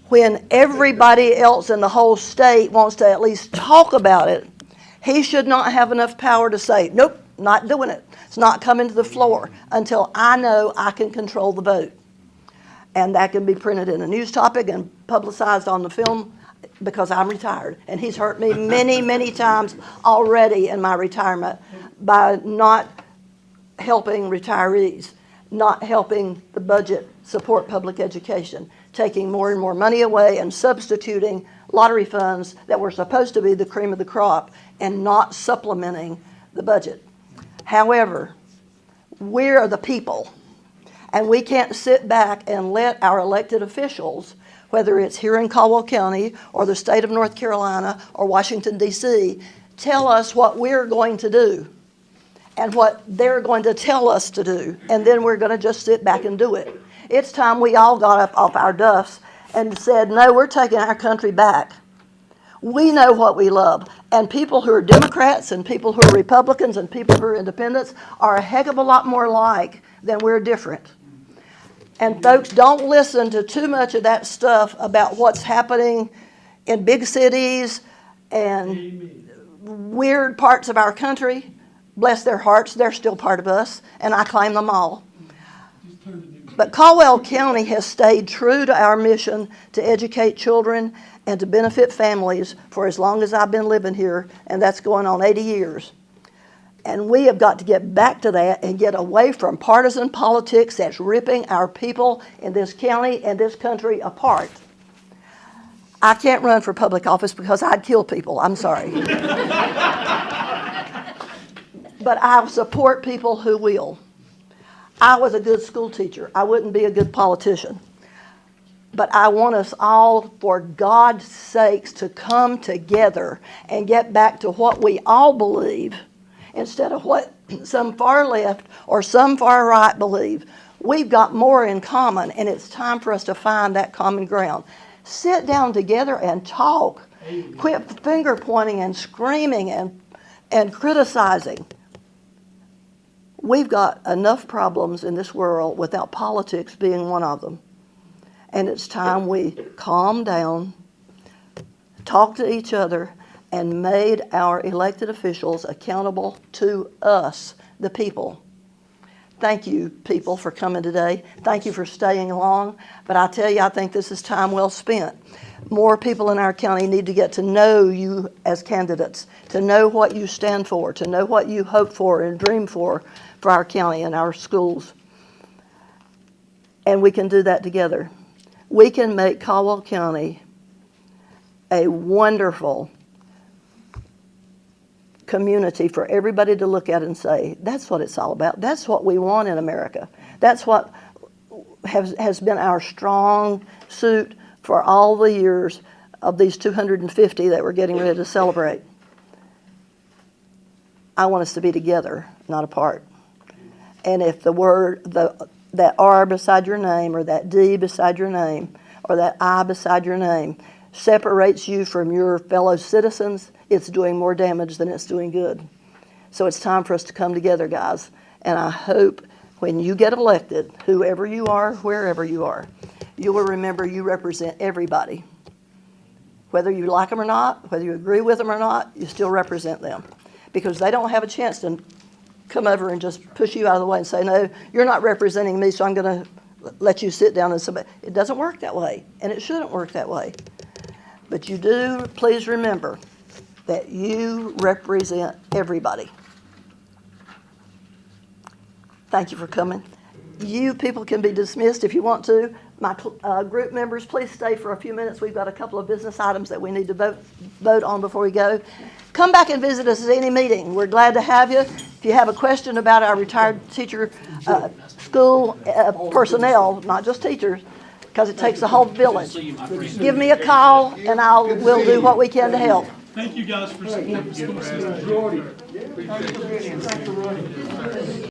When everybody else in the whole state wants to at least talk about it, he should not have enough power to say, nope, not doing it. It's not coming to the floor until I know I can control the vote. And that can be printed in a news topic and publicized on the film because I'm retired. And he's hurt me many, many times already in my retirement by not helping retirees, not helping the budget support public education, taking more and more money away and substituting lottery funds that were supposed to be the cream of the crop and not supplementing the budget. However, we're the people, and we can't sit back and let our elected officials, whether it's here in Caldwell County or the state of North Carolina or Washington, D.C., tell us what we're going to do and what they're going to tell us to do, and then we're going to just sit back and do it. It's time we all got up off our duffs and said, no, we're taking our country back. We know what we love, and people who are Democrats and people who are Republicans and people who are independents are a heck of a lot more alike than we're different. And folks, don't listen to too much of that stuff about what's happening in big cities and weird parts of our country. Bless their hearts, they're still part of us, and I claim them all. But Caldwell County has stayed true to our mission to educate children and to benefit families for as long as I've been living here, and that's going on 80 years. And we have got to get back to that and get away from partisan politics that's ripping our people in this county and this country apart. I can't run for public office because I'd kill people. I'm sorry. But I support people who will. I was a good school teacher. I wouldn't be a good politician. But I want us all, for God's sakes, to come together and get back to what we all believe instead of what some far left or some far right believe. We've got more in common, and it's time for us to find that common ground. Sit down together and talk. Quit finger pointing and screaming and criticizing. We've got enough problems in this world without politics being one of them. And it's time we calm down, talk to each other, and made our elected officials accountable to us, the people. Thank you, people, for coming today. Thank you for staying long. But I tell you, I think this is time well spent. More people in our county need to get to know you as candidates, to know what you stand for, to know what you hope for and dream for our county and our schools. And we can do that together. We can make Caldwell County a wonderful community for everybody to look at and say, that's what it's all about. That's what we want in America. That's what has been our strong suit for all the years of these 250 that we're getting ready to celebrate. I want us to be together, not apart. And if the that R beside your name, or that D beside your name, or that I beside your name separates you from your fellow citizens, it's doing more damage than it's doing good. So it's time for us to come together, guys. And I hope when you get elected, whoever you are, wherever you are, you will remember you represent everybody. Whether you like them or not, whether you agree with them or not, you still represent them. Because they don't have a chance to come over and just push you out of the way and say, no, you're not representing me, so I'm going to let you sit down and somebody. It doesn't work that way, and it shouldn't work that way. But you do, please remember that you represent everybody. Thank you for coming. You people can be dismissed if you want to. My group members, please stay for a few minutes. We've got a couple of business items that we need to vote on before we go. Come back and visit us at any meeting. We're glad to have you. If you have a question about our retired teacher school personnel, not just teachers, because it takes a whole village, give me a call and we'll do what we can to help. Thank you guys for supporting the school system.